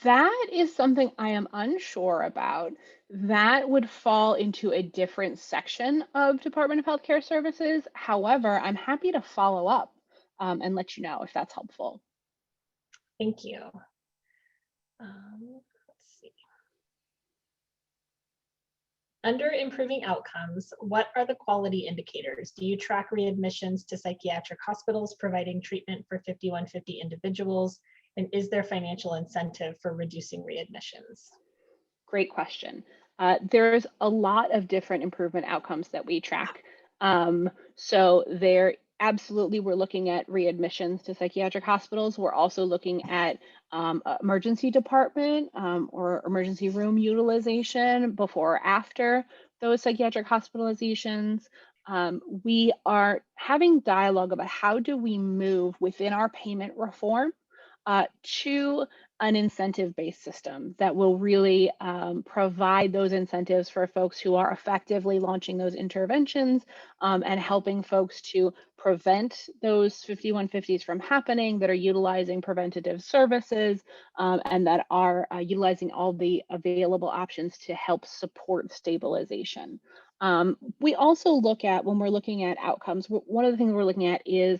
B: That is something I am unsure about. That would fall into a different section of Department of Healthcare Services. However, I'm happy to follow up and let you know if that's helpful.
A: Thank you. Let's see. Under improving outcomes, what are the quality indicators? Do you track readmissions to psychiatric hospitals providing treatment for 5150 individuals? And is there financial incentive for reducing readmissions?
B: Great question. There's a lot of different improvement outcomes that we track. So there absolutely, we're looking at readmissions to psychiatric hospitals. We're also looking at emergency department or emergency room utilization before or after those psychiatric hospitalizations. We are having dialogue about how do we move within our payment reform to an incentive-based system that will really provide those incentives for folks who are effectively launching those interventions and helping folks to prevent those 5150s from happening, that are utilizing preventative services and that are utilizing all the available options to help support stabilization. We also look at, when we're looking at outcomes, one of the things we're looking at is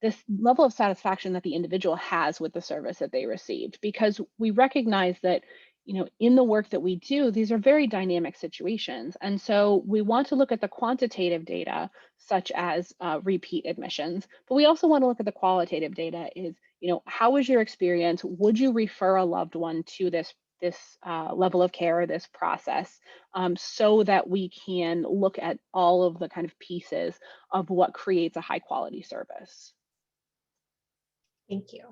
B: this level of satisfaction that the individual has with the service that they received, because we recognize that, you know, in the work that we do, these are very dynamic situations. And so we want to look at the quantitative data, such as repeat admissions, but we also want to look at the qualitative data is, you know, how was your experience? Would you refer a loved one to this level of care or this process, so that we can look at all of the kind of pieces of what creates a high quality service.
A: Thank you.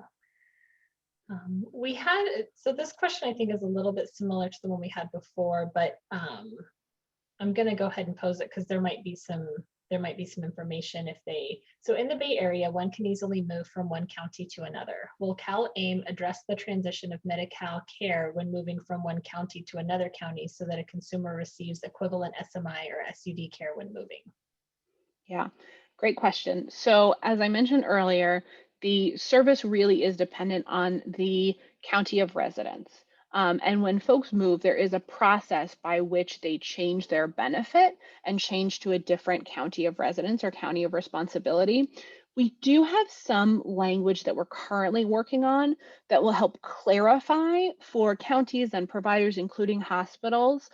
A: We had, so this question I think is a little bit similar to the one we had before, but I'm going to go ahead and pose it because there might be some there might be some information if they, so in the Bay Area, one can easily move from one county to another. Will CalAIM address the transition of Medi-Cal care when moving from one county to another county so that a consumer receives equivalent SMI or SUD care when moving?
B: Yeah, great question. So as I mentioned earlier, the service really is dependent on the county of residence. And when folks move, there is a process by which they change their benefit and change to a different county of residence or county of responsibility. We do have some language that we're currently working on that will help clarify for counties and providers, including hospitals,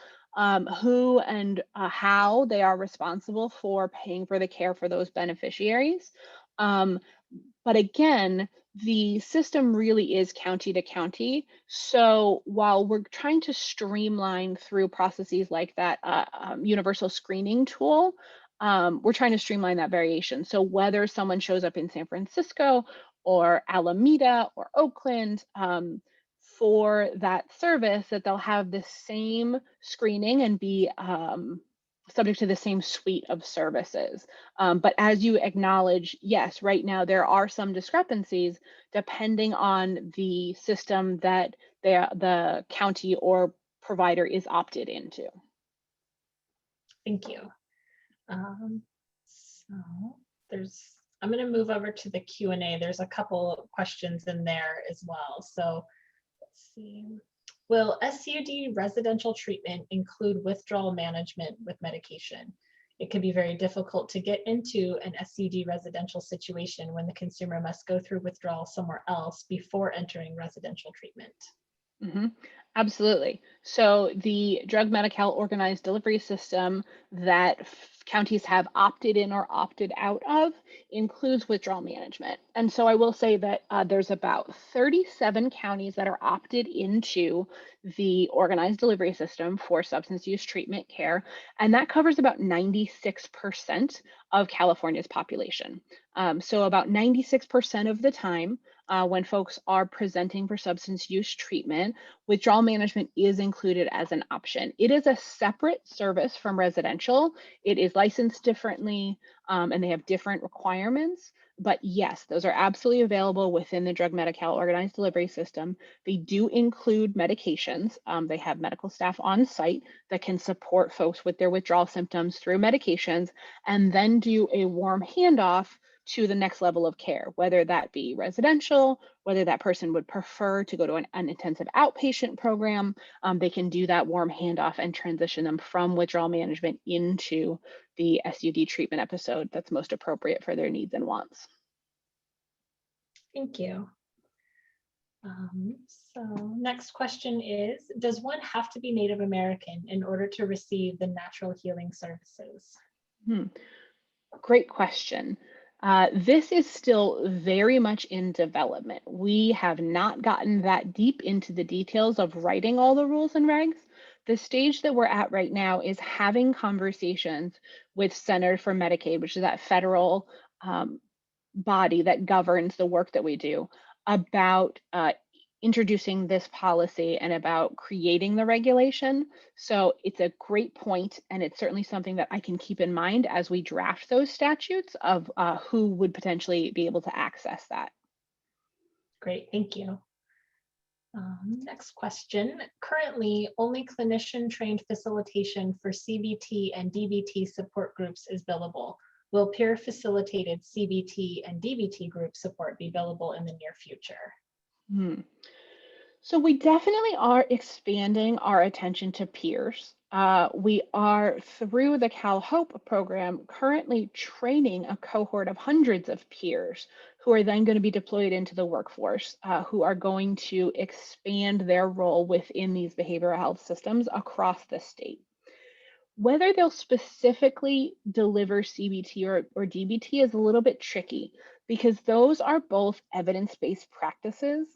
B: who and how they are responsible for paying for the care for those beneficiaries. Um, but again, the system really is county to county. So while we're trying to streamline through processes like that universal screening tool, we're trying to streamline that variation. So whether someone shows up in San Francisco or Alameda or Oakland, for that service, that they'll have the same screening and be subject to the same suite of services. But as you acknowledge, yes, right now there are some discrepancies depending on the system that the county or provider is opted into.
A: Thank you. So I'm going to move over to the Q&A. There's a couple questions in there as well. So let's see. Will SUD residential treatment include withdrawal management with medication? It can be very difficult to get into an SUD residential situation when the consumer must go through withdrawal somewhere else before entering residential treatment.
B: Mm-hmm. Absolutely. So the drug Medi-Cal organized delivery system that counties have opted in or opted out of includes withdrawal management. And so I will say that there's about 37 counties that are opted into the organized delivery system for substance use treatment care, and that covers about 96% of California's population. So about 96% of the time, when folks are presenting for substance use treatment, withdrawal management is included as an option. It is a separate service from residential. It is licensed differently, and they have different requirements. But yes, those are absolutely available within the drug Medi-Cal organized delivery system. They do include medications. They have medical staff on site that can support folks with their withdrawal symptoms through medications, and then do a warm handoff to the next level of care, whether that be residential, whether that person would prefer to go to an intensive outpatient program. They can do that warm handoff and transition them from withdrawal management into the SUD treatment episode that's most appropriate for their needs and wants.
A: Thank you. So next question is, does one have to be Native American in order to receive the natural healing services?
B: Great question. This is still very much in development. We have not gotten that deep into the details of writing all the rules and regs. The stage that we're at right now is having conversations with Centers for Medicaid, which is that federal body that governs the work that we do, about introducing this policy and about creating the regulation. So it's a great point, and it's certainly something that I can keep in mind as we draft those statutes of who would potentially be able to access that.
A: Great, thank you. Next question. Currently, only clinician-trained facilitation for CBT and DBT support groups is billable. Will peer-facilitated CBT and DBT group support be billable in the near future?
B: So we definitely are expanding our attention to peers. We are, through the CalHOPE program, currently training a cohort of hundreds of peers who are then going to be deployed into the workforce, who are going to expand their role within these behavioral health systems across the state. Whether they'll specifically deliver CBT or DBT is a little bit tricky, because those are both evidence-based practices.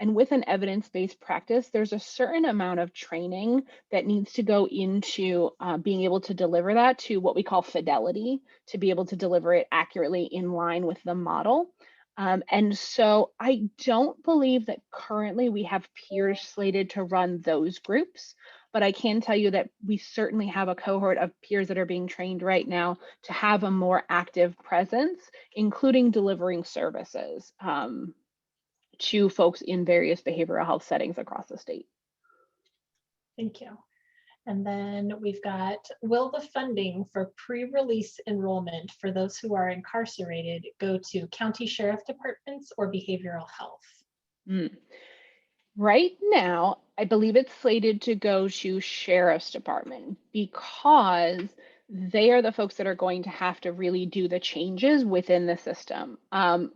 B: And with an evidence-based practice, there's a certain amount of training that needs to go into being able to deliver that to what we call fidelity, to be able to deliver it accurately in line with the model. And so I don't believe that currently we have peers slated to run those groups. but I can tell you that we certainly have a cohort of peers that are being trained right now to have a more active presence, including delivering services to folks in various behavioral health settings across the state.
A: Thank you. And then we've got, will the funding for pre-release enrollment for those who are incarcerated go to county sheriff departments or behavioral health?
B: Right now, I believe it's slated to go to sheriff's department because they are the folks that are going to have to really do the changes within the system.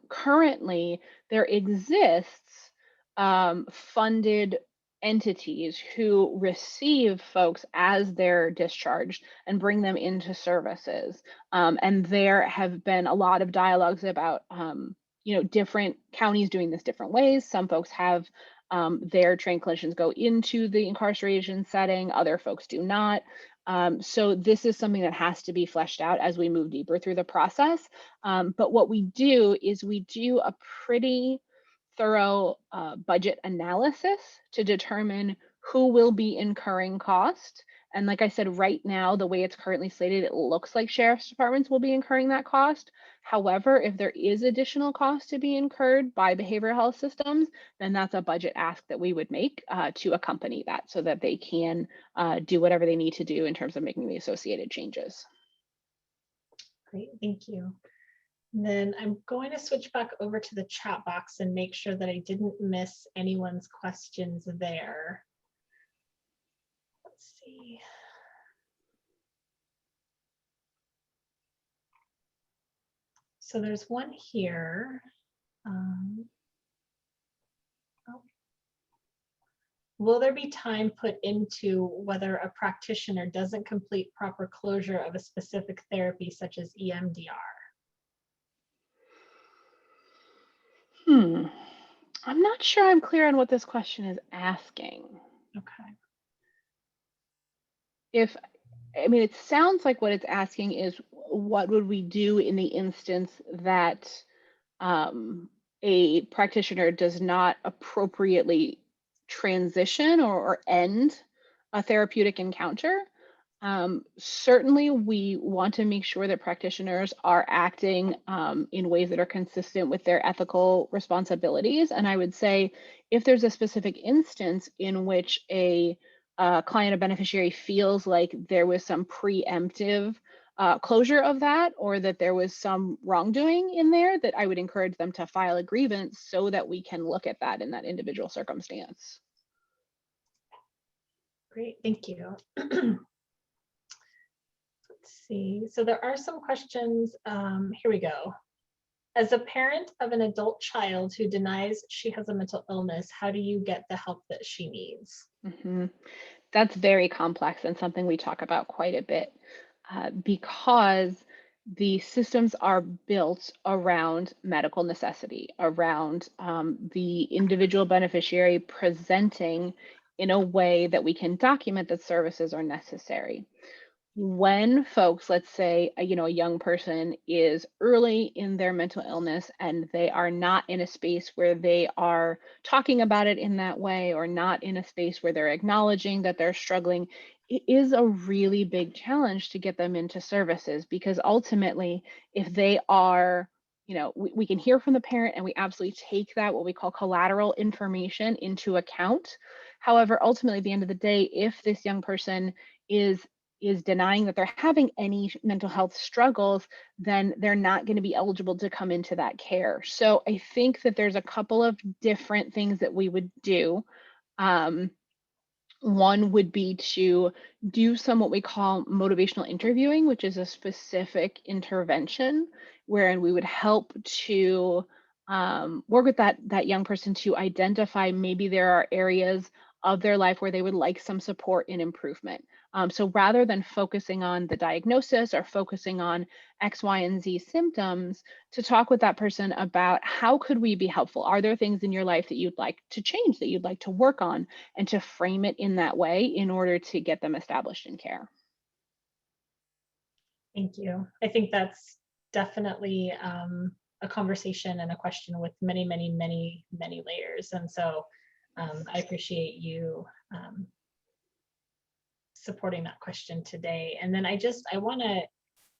B: Currently, there exists funded entities who receive folks as they're discharged and bring them into services. And there have been a lot of dialogues about different counties doing this different ways. Some folks have their trained clinicians go into the incarceration setting, other folks do not. So this is something that has to be fleshed out as we move deeper through the process. But what we do is we do a pretty thorough budget analysis to determine who will be incurring cost. And like I said, right now, the way it's currently slated, it looks like sheriff's departments will be incurring that cost. However, if there is additional cost to be incurred by behavioral health systems, then that's a budget ask that we would make to accompany that so that they can do whatever they need to do in terms of making the associated changes.
A: Great, thank you. And then I'm going to switch back over to the chat box and make sure that I didn't miss anyone's questions there. Let's see. So there's one here. Will there be time put into whether a practitioner doesn't complete proper closure of a specific therapy such as EMDR?
B: I'm not sure I'm clear on what this question is asking.
A: Okay.
B: It sounds like what it's asking is what would we do in the instance that a practitioner does not appropriately transition or end a therapeutic encounter. Certainly, we want to make sure that practitioners are acting in ways that are consistent with their ethical responsibilities. And I would say if there's a specific instance in which a client or beneficiary feels like there was some preemptive closure of that, or that there was some wrongdoing in there, that I would encourage them to file a grievance so that we can look at that in that individual circumstance.
A: Great, thank you. Let's see, so there are some questions. Here we go. As a parent of an adult child who denies she has a mental illness, how do you get the help that she needs?
B: That's very complex and something we talk about quite a bit because the systems are built around medical necessity, around the individual beneficiary presenting in a way that we can document that services are necessary. When folks, let's say, a young person is early in their mental illness and they are not in a space where they are talking about it in that way, or not in a space where they're acknowledging that they're struggling, it is a really big challenge to get them into services, because ultimately, if they are, we can hear from the parent and we absolutely take that, what we call collateral information, into account. However, ultimately, at the end of the day, if this young person is denying that they're having any mental health struggles, then they're not going to be eligible to come into that care. So I think that there's a couple of different things that we would do. One would be to do some what we call motivational interviewing, which is a specific intervention wherein we would help to work with that young person to identify maybe there are areas of their life where they would like some support and improvement. So rather than focusing on the diagnosis or focusing on X, Y, and Z symptoms, to talk with that person about how could we be helpful? Are there things in your life that you'd like to change, that you'd like to work on, and to frame it in that way in order to get them established in care?
A: Thank you. I think that's definitely a conversation and a question with many, many, many, many layers. And so I appreciate you supporting that question today. And then I want to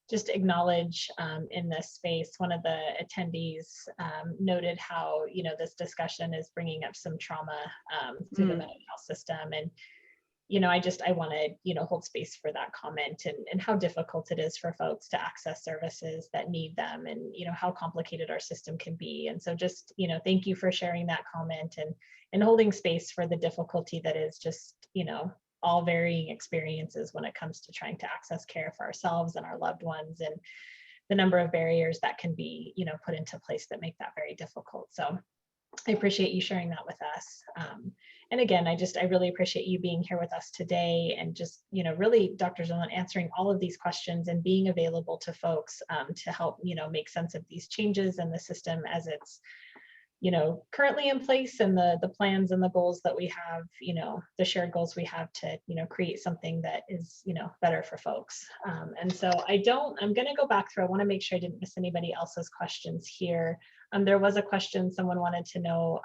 A: just acknowledge in this space, one of the attendees noted how, this discussion is bringing up some trauma through the mental health system. And, I want to, hold space for that comment and how difficult it is for folks to access services that need them, and, how complicated our system can be. And so just, thank you for sharing that comment and holding space for the difficulty that is just, all varying experiences when it comes to trying to access care for ourselves and our loved ones, and the number of barriers that can be, put into place that make that very difficult. So I appreciate you sharing that with us. And again, I really appreciate you being here with us today, and just, really, Dr. Zurlin, answering all of these questions and being available to folks to help, make sense of these changes in the system as it's, currently in place, and the plans and the goals that we have, the shared goals we have to, create something that is, better for folks. And so I'm going to go back through. I want to make sure I didn't miss anybody else's questions here. There was a question, someone wanted to know,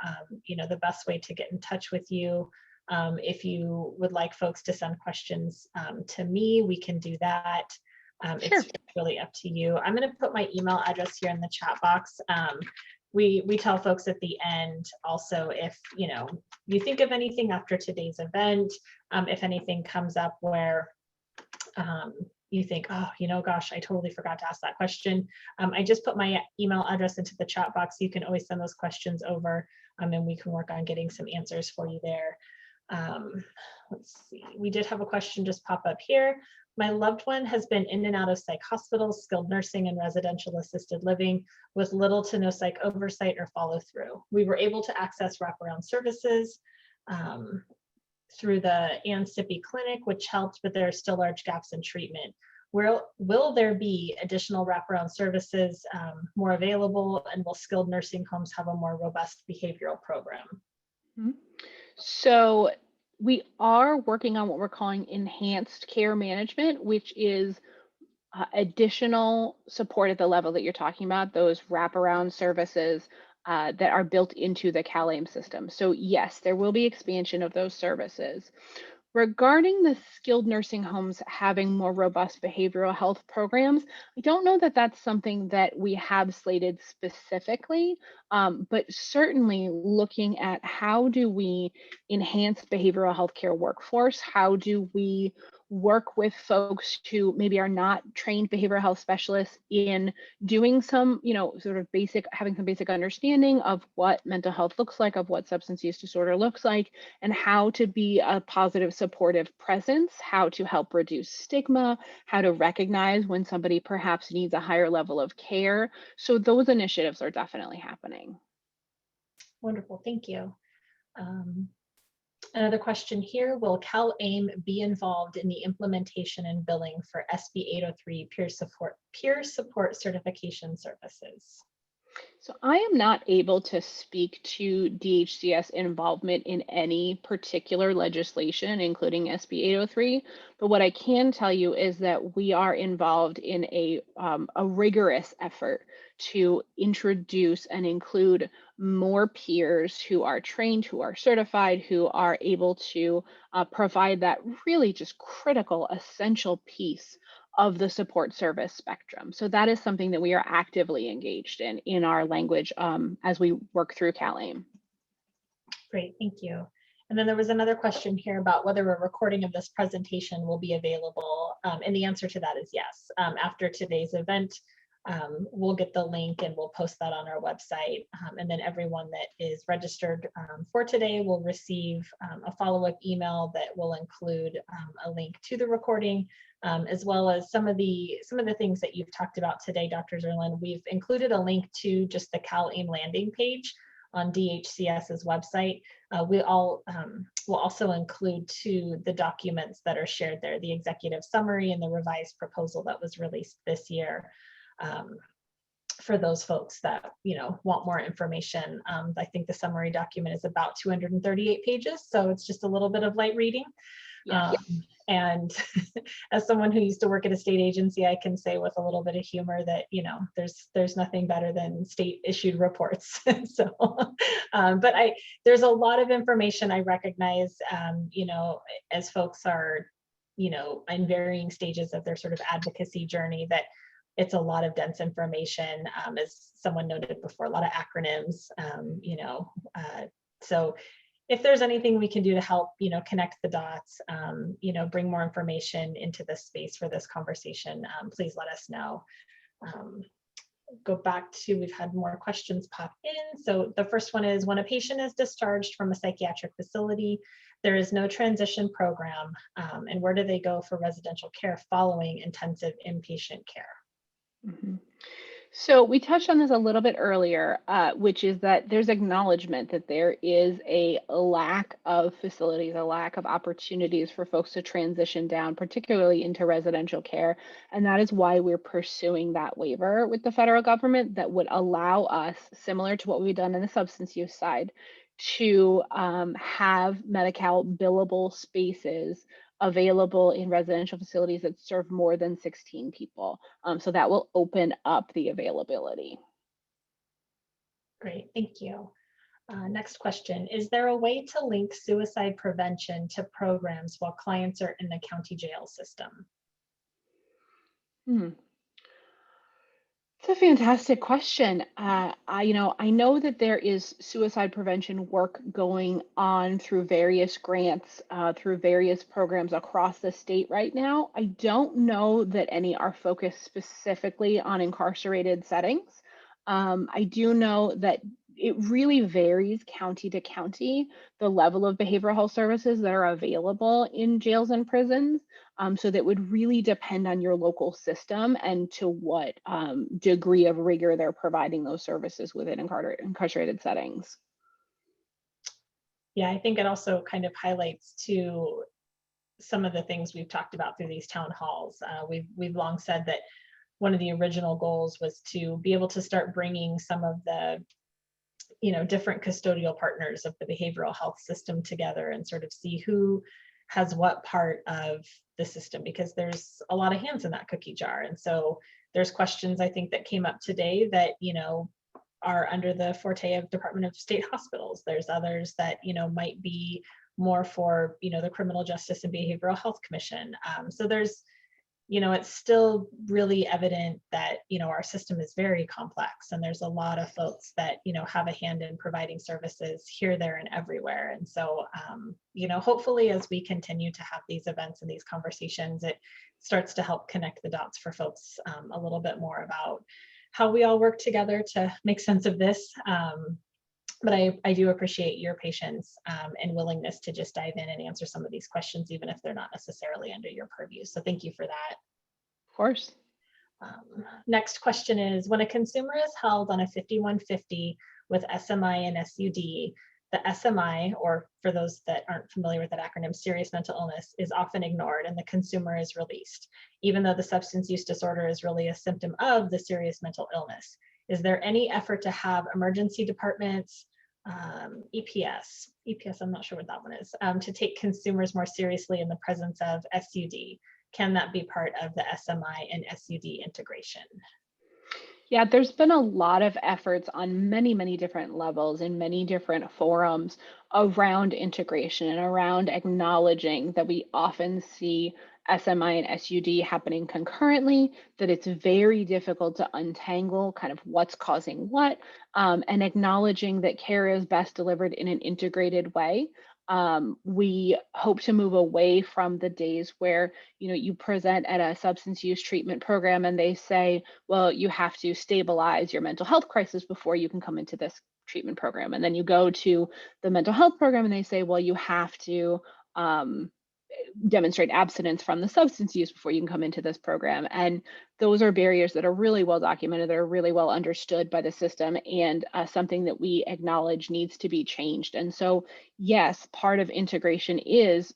A: the best way to get in touch with you. If you would like folks to send questions to me, we can do that. Sure. It's really up to you. I'm going to put my email address here in the chat box. We tell folks at the end also, if you think of anything after today's event, if anything comes up where you think, oh, gosh, I totally forgot to ask that question. I just put my email address into the chat box. You can always send those questions over, and we can work on getting some answers for you there. Let's see, we did have a question just pop up here. My loved one has been in and out of psych hospitals, skilled nursing, and residential assisted living with little to no psych oversight or follow through. We were able to access wraparound services through the Sippy clinic, which helped, but there are still large gaps in treatment. Will there be additional wraparound services more available, and will skilled nursing homes have a more robust behavioral program?
B: So we are working on what we're calling enhanced care management, which is additional support at the level that you're talking about, those wraparound services that are built into the CalAIM system. So yes, there will be expansion of those services. Regarding the skilled nursing homes having more robust behavioral health programs, I don't know that that's something that we have slated specifically, but certainly looking at how do we enhance behavioral health care workforce, how do we work with folks who maybe are not trained behavioral health specialists in doing some, sort of having some basic understanding of what mental health looks like, of what substance use disorder looks like, and how to be a positive, supportive presence, how to help reduce stigma, how to recognize when somebody perhaps needs a higher level of care. So those initiatives are definitely happening.
A: Wonderful, thank you. Another question here, will CalAIM be involved in the implementation and billing for SB 803 peer support certification services?
B: So I am not able to speak to DHCS involvement in any particular legislation, including SB 803. But what I can tell you is that we are involved in a rigorous effort to introduce and include more peers who are trained, who are certified, who are able to provide that really just critical, essential piece of the support service spectrum. So that is something that we are actively engaged in our language as we work through CalAIM.
A: Great, thank you. And then there was another question here about whether a recording of this presentation will be available. And the answer to that is yes. After today's event, we'll get the link and we'll post that on our website. And then everyone that is registered for today will receive a follow-up email that will include a link to the recording, as well as some of the things that you've talked about today, Dr. Zurlin. We've included a link to just the CalAIM landing page on DHCS's website. We'll also include the documents that are shared there, the executive summary and the revised proposal that was released this year. For those folks that want more information. I think the summary document is about 238 pages, so it's just a little bit of light reading. Yeah. And as someone who used to work at a state agency, I can say with a little bit of humor that there's nothing better than state issued reports. So, but there's a lot of information I recognize. As folks are in varying stages of their sort of advocacy journey, that it's a lot of dense information, as someone noted before, a lot of acronyms, so if there's anything we can do to help, connect the dots, bring more information into this space for this conversation, please let us know. Go back to, we've had more questions pop in. So the first one is, when a patient is discharged from a psychiatric facility, there is no transition program, and where do they go for residential care following intensive inpatient care?
B: Mm-hmm. So we touched on this a little bit earlier, which is that there's acknowledgement that there is a lack of facilities, a lack of opportunities for folks to transition down, particularly into residential care. And that is why we're pursuing that waiver with the federal government that would allow us, similar to what we've done in the substance use side, to have Medi-Cal billable spaces available in residential facilities that serve more than 16 people. So that will open up the availability.
A: Great, thank you. Next question, is there a way to link suicide prevention to programs while clients are in the county jail system?
B: It's a fantastic question. I know that there is suicide prevention work going on through various grants, through various programs across the state right now. I don't know that any are focused specifically on incarcerated settings. I do know that it really varies county to county, the level of behavioral health services that are available in jails and prisons. So that would really depend on your local system and to what degree of rigor they're providing those services within incarcerated settings.
A: Yeah, I think it also kind of highlights to some of the things we've talked about through these town halls. We've long said that one of the original goals was to be able to start bringing some of the different custodial partners of the behavioral health system together and sort of see who has what part of the system, because there's a lot of hands in that cookie jar. And so there's questions I think that came up today that, are under the forte of Department of State hospitals. There's others that, might be more for, the Criminal Justice and Behavioral Health Commission. So there's, it's still really evident that, our system is very complex, and there's a lot of folks that, have a hand in providing services here, there, and everywhere. And so, hopefully as we continue to have these events and these conversations, it starts to help connect the dots for folks a little bit more about how we all work together to make sense of this. But I do appreciate your patience and willingness to just dive in and answer some of these questions, even if they're not necessarily under your purview. So thank you for that.
B: Of course.
A: Next question is, when a consumer is held on a 5150 with SMI and SUD, the SMI, or for those that aren't familiar with that acronym, serious mental illness, is often ignored and the consumer is released, even though the substance use disorder is really a symptom of the serious mental illness. Is there any effort to have emergency departments, EPS, I'm not sure what that one is, to take consumers more seriously in the presence of SUD? Can that be part of the SMI and SUD integration?
B: Yeah, there's been a lot of efforts on many, many different levels in many different forums around integration and around acknowledging that we often see SMI and SUD happening concurrently, that it's very difficult to untangle kind of what's causing what, and acknowledging that care is best delivered in an integrated way. We hope to move away from the days where, you present at a substance use treatment program and they say, well, you have to stabilize your mental health crisis before you can come into this treatment program. And then you go to the mental health program and they say, well, you have to demonstrate abstinence from the substance use before you can come into this program. And those are barriers that are really well documented, that are really well understood by the system, and something that we acknowledge needs to be changed. And so, yes, part of integration is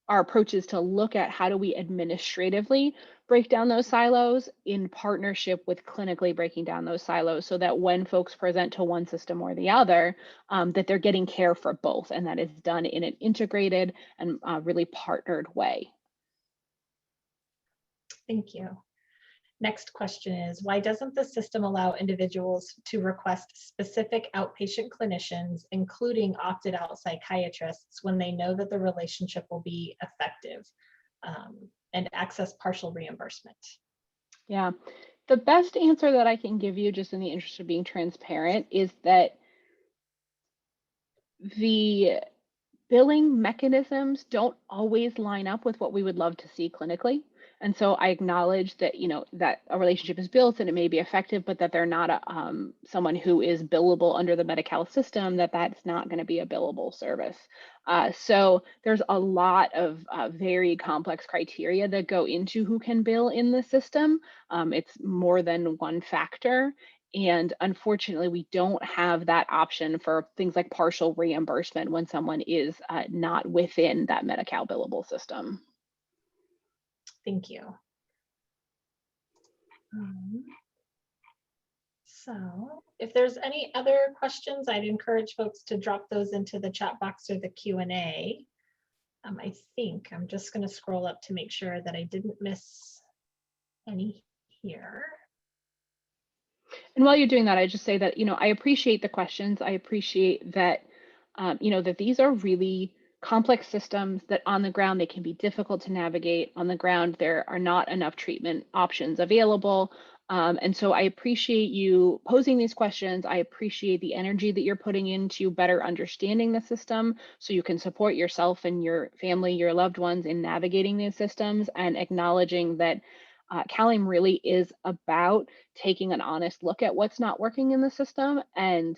B: our approach is to look at how do we administratively break down those silos in partnership with clinically breaking down those silos, so that when folks present to one system or the other, that they're getting care for both, and that is done in an integrated and really partnered way.
A: Thank you. Next question is, why doesn't the system allow individuals to request specific outpatient clinicians, including opted out psychiatrists, when they know that the relationship will be effective, and access partial reimbursement?
B: Yeah, the best answer that I can give you, just in the interest of being transparent, is that the billing mechanisms don't always line up with what we would love to see clinically. And so I acknowledge that, that a relationship is built and it may be effective, but that they're not someone who is billable under the Medi-Cal system, that's not going to be a billable service. So there's a lot of very complex criteria that go into who can bill in the system. It's more than one factor. And unfortunately, we don't have that option for things like partial reimbursement when someone is not within that Medi-Cal billable system.
A: Thank you. So if there's any other questions, I'd encourage folks to drop those into the chat box or the Q&A. I think I'm just going to scroll up to make sure that I didn't miss any here.
B: And while you're doing that, I just say that, I appreciate the questions. I appreciate that, that these are really complex systems that on the ground, they can be difficult to navigate. On the ground, there are not enough treatment options available. And so I appreciate you posing these questions. I appreciate the energy that you're putting into better understanding the system so you can support yourself and your family, your loved ones in navigating these systems, and acknowledging that CalAIM really is about taking an honest look at what's not working in the system and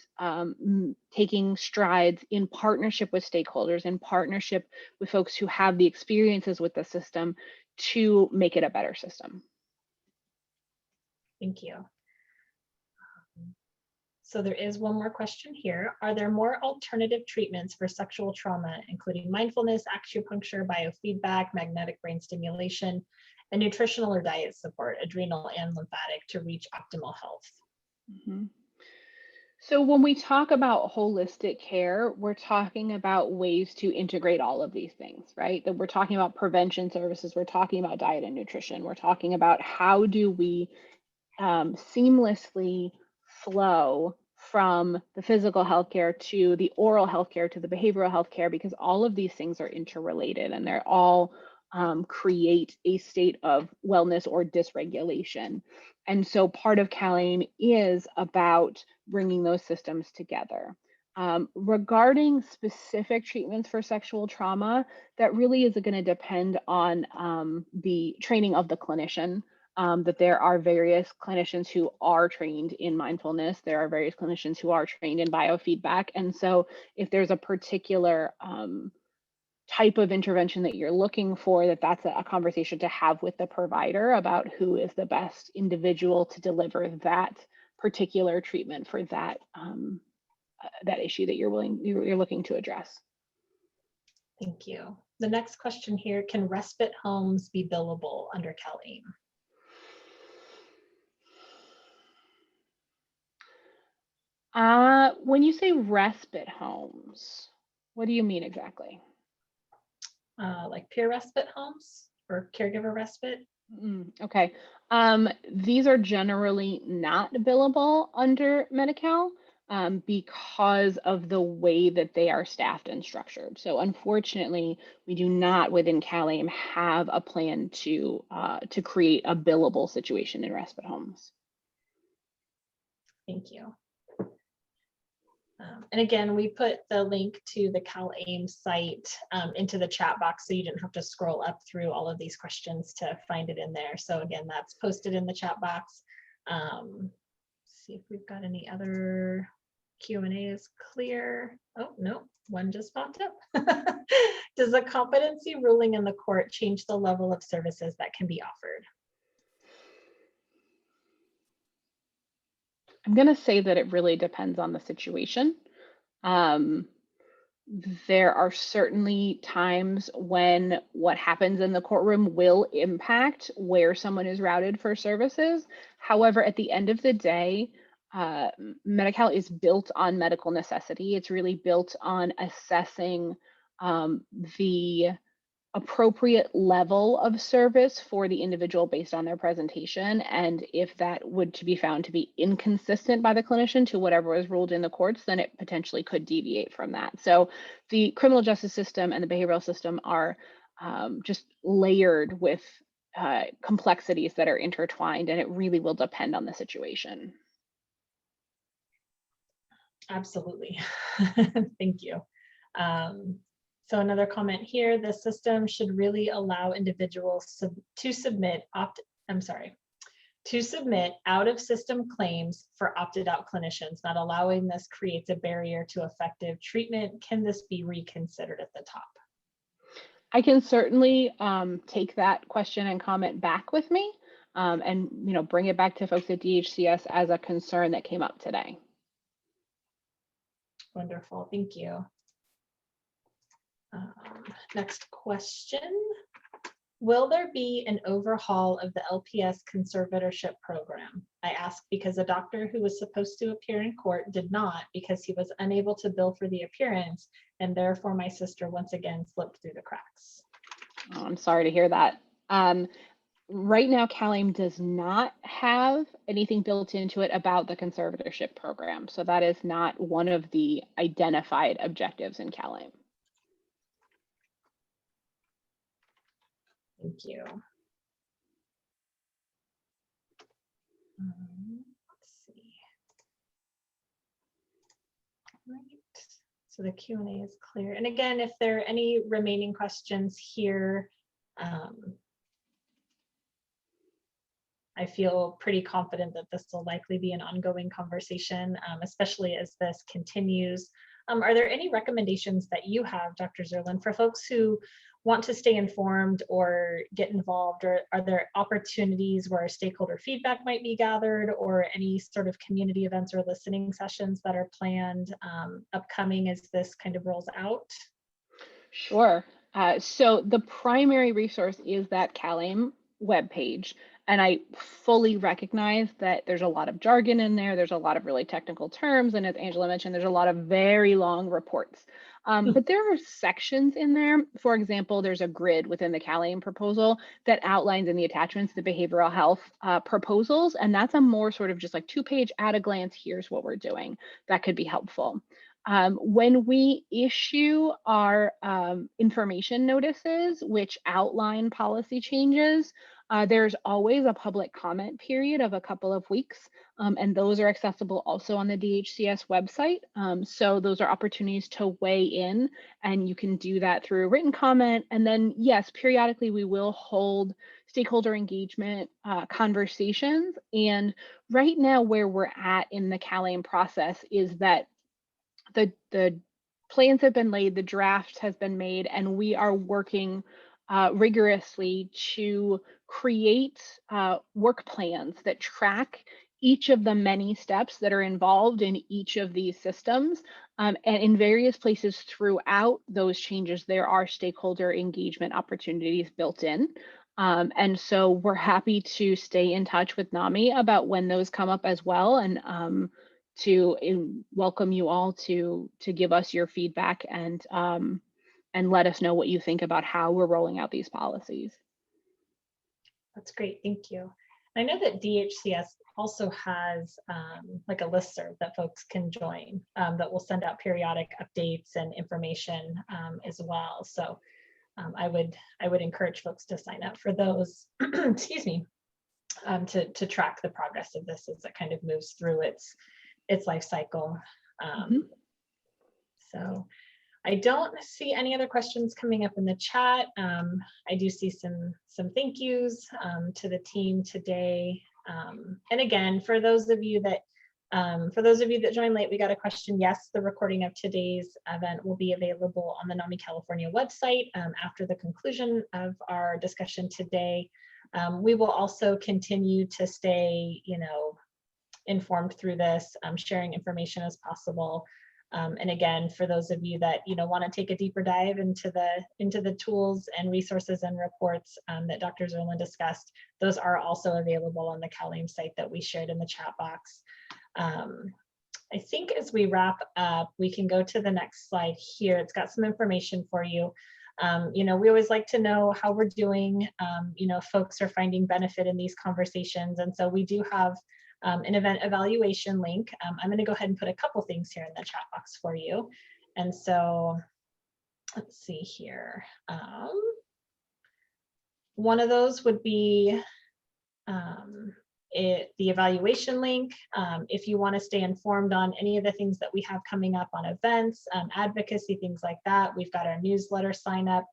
B: taking strides in partnership with stakeholders, in partnership with folks who have the experiences with the system to make it a better system.
A: Thank you. So there is one more question here. Are there more alternative treatments for sexual trauma, including mindfulness, acupuncture, biofeedback, magnetic brain stimulation, and nutritional or diet support, adrenal and lymphatic, to reach optimal health?
B: Mm-hmm. So when we talk about holistic care, we're talking about ways to integrate all of these things, right? That we're talking about prevention services, we're talking about diet and nutrition, we're talking about how do we seamlessly flow from the physical healthcare to the oral healthcare to the behavioral healthcare, because all of these things are interrelated and they're all create a state of wellness or dysregulation. And so part of CalAIM is about bringing those systems together. Regarding specific treatments for sexual trauma, that really is going to depend on the training of the clinician. That there are various clinicians who are trained in mindfulness. There are various clinicians who are trained in biofeedback. And so if there's a particular type of intervention that you're looking for, that's a conversation to have with the provider about who is the best individual to deliver that particular treatment for that that issue that you're looking to address.
A: Thank you. The next question here, can respite homes be billable under CalAIM?
B: When you say respite homes, what do you mean exactly?
A: Like peer respite homes or caregiver respite?
B: Okay. These are generally not billable under Medi-Cal because of the way that they are staffed and structured. So unfortunately, we do not within CalAIM have a plan to create a billable situation in respite homes.
A: Thank you. And again, we put the link to the CalAIM site into the chat box, so you didn't have to scroll up through all of these questions to find it in there. So again, that's posted in the chat box. See if we've got any other Q&A is clear. Oh, no, one just popped up. Does the competency ruling in the court change the level of services that can be offered?
B: I'm going to say that it really depends on the situation. There are certainly times when what happens in the courtroom will impact where someone is routed for services. However, at the end of the day, Medi-Cal is built on medical necessity. It's really built on assessing the appropriate level of service for the individual based on their presentation. And if that would to be found to be inconsistent by the clinician to whatever was ruled in the courts, then it potentially could deviate from that. So the criminal justice system and the behavioral system are just layered with complexities that are intertwined, and it really will depend on the situation.
A: Absolutely. Thank you. So another comment here, the system should really allow individuals to submit out of system claims for opted out clinicians. Not allowing this creates a barrier to effective treatment. Can this be reconsidered at the top?
B: I can certainly take that question and comment back with me and bring it back to folks at DHCS as a concern that came up today.
A: Wonderful, thank you. Next question. Will there be an overhaul of the LPS conservatorship program? I ask because a doctor who was supposed to appear in court did not because he was unable to bill for the appearance, and therefore my sister once again slipped through the cracks.
B: Oh, I'm sorry to hear that. Right now, CalAIM does not have anything built into it about the conservatorship program. So that is not one of the identified objectives in CalAIM.
A: Thank you. Let's see. Right. So the Q&A is clear. And again, if there are any remaining questions here, I feel pretty confident that this will likely be an ongoing conversation, especially as this continues. Are there any recommendations that you have, Dr. Zurlin, for folks who want to stay informed or get involved, or are there opportunities where stakeholder feedback might be gathered, or any sort of community events or listening sessions that are planned upcoming as this kind of rolls out?
B: Sure. So the primary resource is that CalAIM webpage. And I fully recognize that there's a lot of jargon in there. There's a lot of really technical terms. And as Angela mentioned, there's a lot of very long reports. But there are sections in there. For example, there's a grid within the CalAIM proposal that outlines in the attachments the behavioral health proposals. And that's a more sort of just like 2-page at a glance, here's what we're doing. That could be helpful. When we issue our information notices, which outline policy changes, there's always a public comment period of a couple of weeks, and those are accessible also on the DHCS website. So those are opportunities to weigh in, and you can do that through a written comment. And then, yes, periodically we will hold stakeholder engagement conversations. And right now where we're at in the CalAIM process is that the plans have been laid, the draft has been made, and we are working rigorously to create work plans that track each of the many steps that are involved in each of these systems. And in various places throughout those changes, there are stakeholder engagement opportunities built in. And so we're happy to stay in touch with NAMI about when those come up as well, and to welcome you all to give us your feedback and let us know what you think about how we're rolling out these policies.
A: That's great, thank you. I know that DHCS also has like a listserv that folks can join that will send out periodic updates and information as well. So I would encourage folks to sign up for those, excuse me, to track the progress of this as it kind of moves through its life cycle. So I don't see any other questions coming up in the chat. I do see some thank yous to the team today. And again, for those of you that joined late, we got a question. Yes, the recording of today's event will be available on the NAMI California website after the conclusion of our discussion today. We will also continue to stay, informed through this, sharing information as possible. And again, for those of you that want to take a deeper dive into the tools and resources and reports that Dr. Zurlin discussed, those are also available on the CalAIM site that we shared in the chat box. I think as we wrap up, we can go to the next slide here. It's got some information for you. You know, we always like to know how we're doing, you know, if folks are finding benefit in these conversations. And so we do have an event evaluation link. I'm going to go ahead and put a couple things here in the chat box for you. And so let's see here. One of those would be the evaluation link. If you want to stay informed on any of the things that we have coming up on events, advocacy, things like that, we've got our newsletter sign up.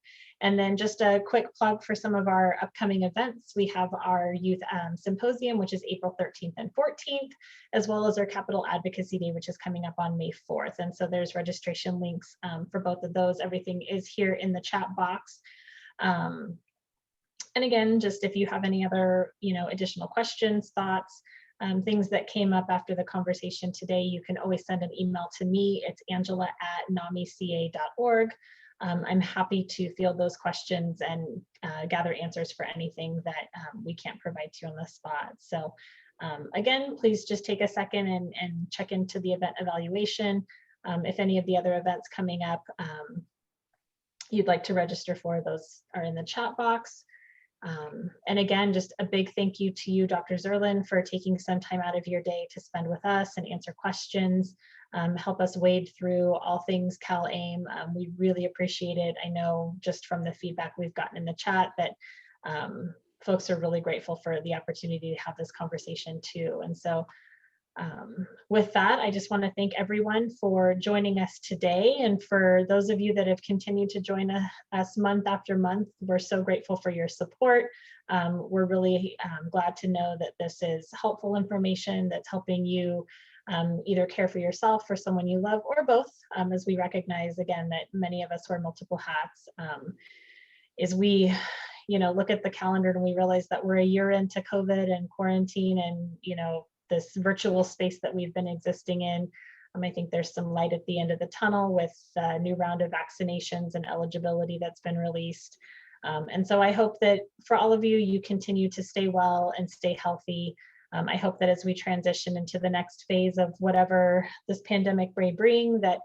A: And then just a quick plug for some of our upcoming events. We have our youth symposium, which is April 13th and 14th, as well as our Capital Advocacy Day, which is coming up on May 4th. And so there's registration links for both of those. Everything is here in the chat box. And again, just if you have any other, you know, additional questions, thoughts, things that came up after the conversation today, you can always send an email to me. It's angela@namica.org. I'm happy to field those questions and gather answers for anything that we can't provide to you on the spot. So again, please just take a second and check into the event evaluation. If any of the other events coming up you'd like to register for, those are in the chat box. And again, just a big thank you to you, Dr. Zurlin, for taking some time out of your day to spend with us and answer questions, help us wade through all things CalAIM. We really appreciate it. I know just from the feedback we've gotten in the chat that folks are really grateful for the opportunity to have this conversation too. And so with that, I just want to thank everyone for joining us today. And for those of you that have continued to join us month after month, we're so grateful for your support. We're really glad to know that this is helpful information that's helping you either care for yourself or someone you love, or both, as we recognize again that many of us wear multiple hats. As we look at the calendar and we realize that we're a year into COVID and quarantine and this virtual space that we've been existing in. I think there's some light at the end of the tunnel with a new round of vaccinations and eligibility that's been released. And so I hope that for all of you, you continue to stay well and stay healthy. I hope that as we transition into the next phase of whatever this pandemic may bring, that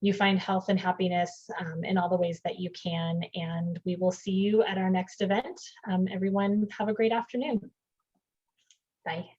A: you find health and happiness in all the ways that you can. And we will see you at our next event. Everyone, have a great afternoon. Bye.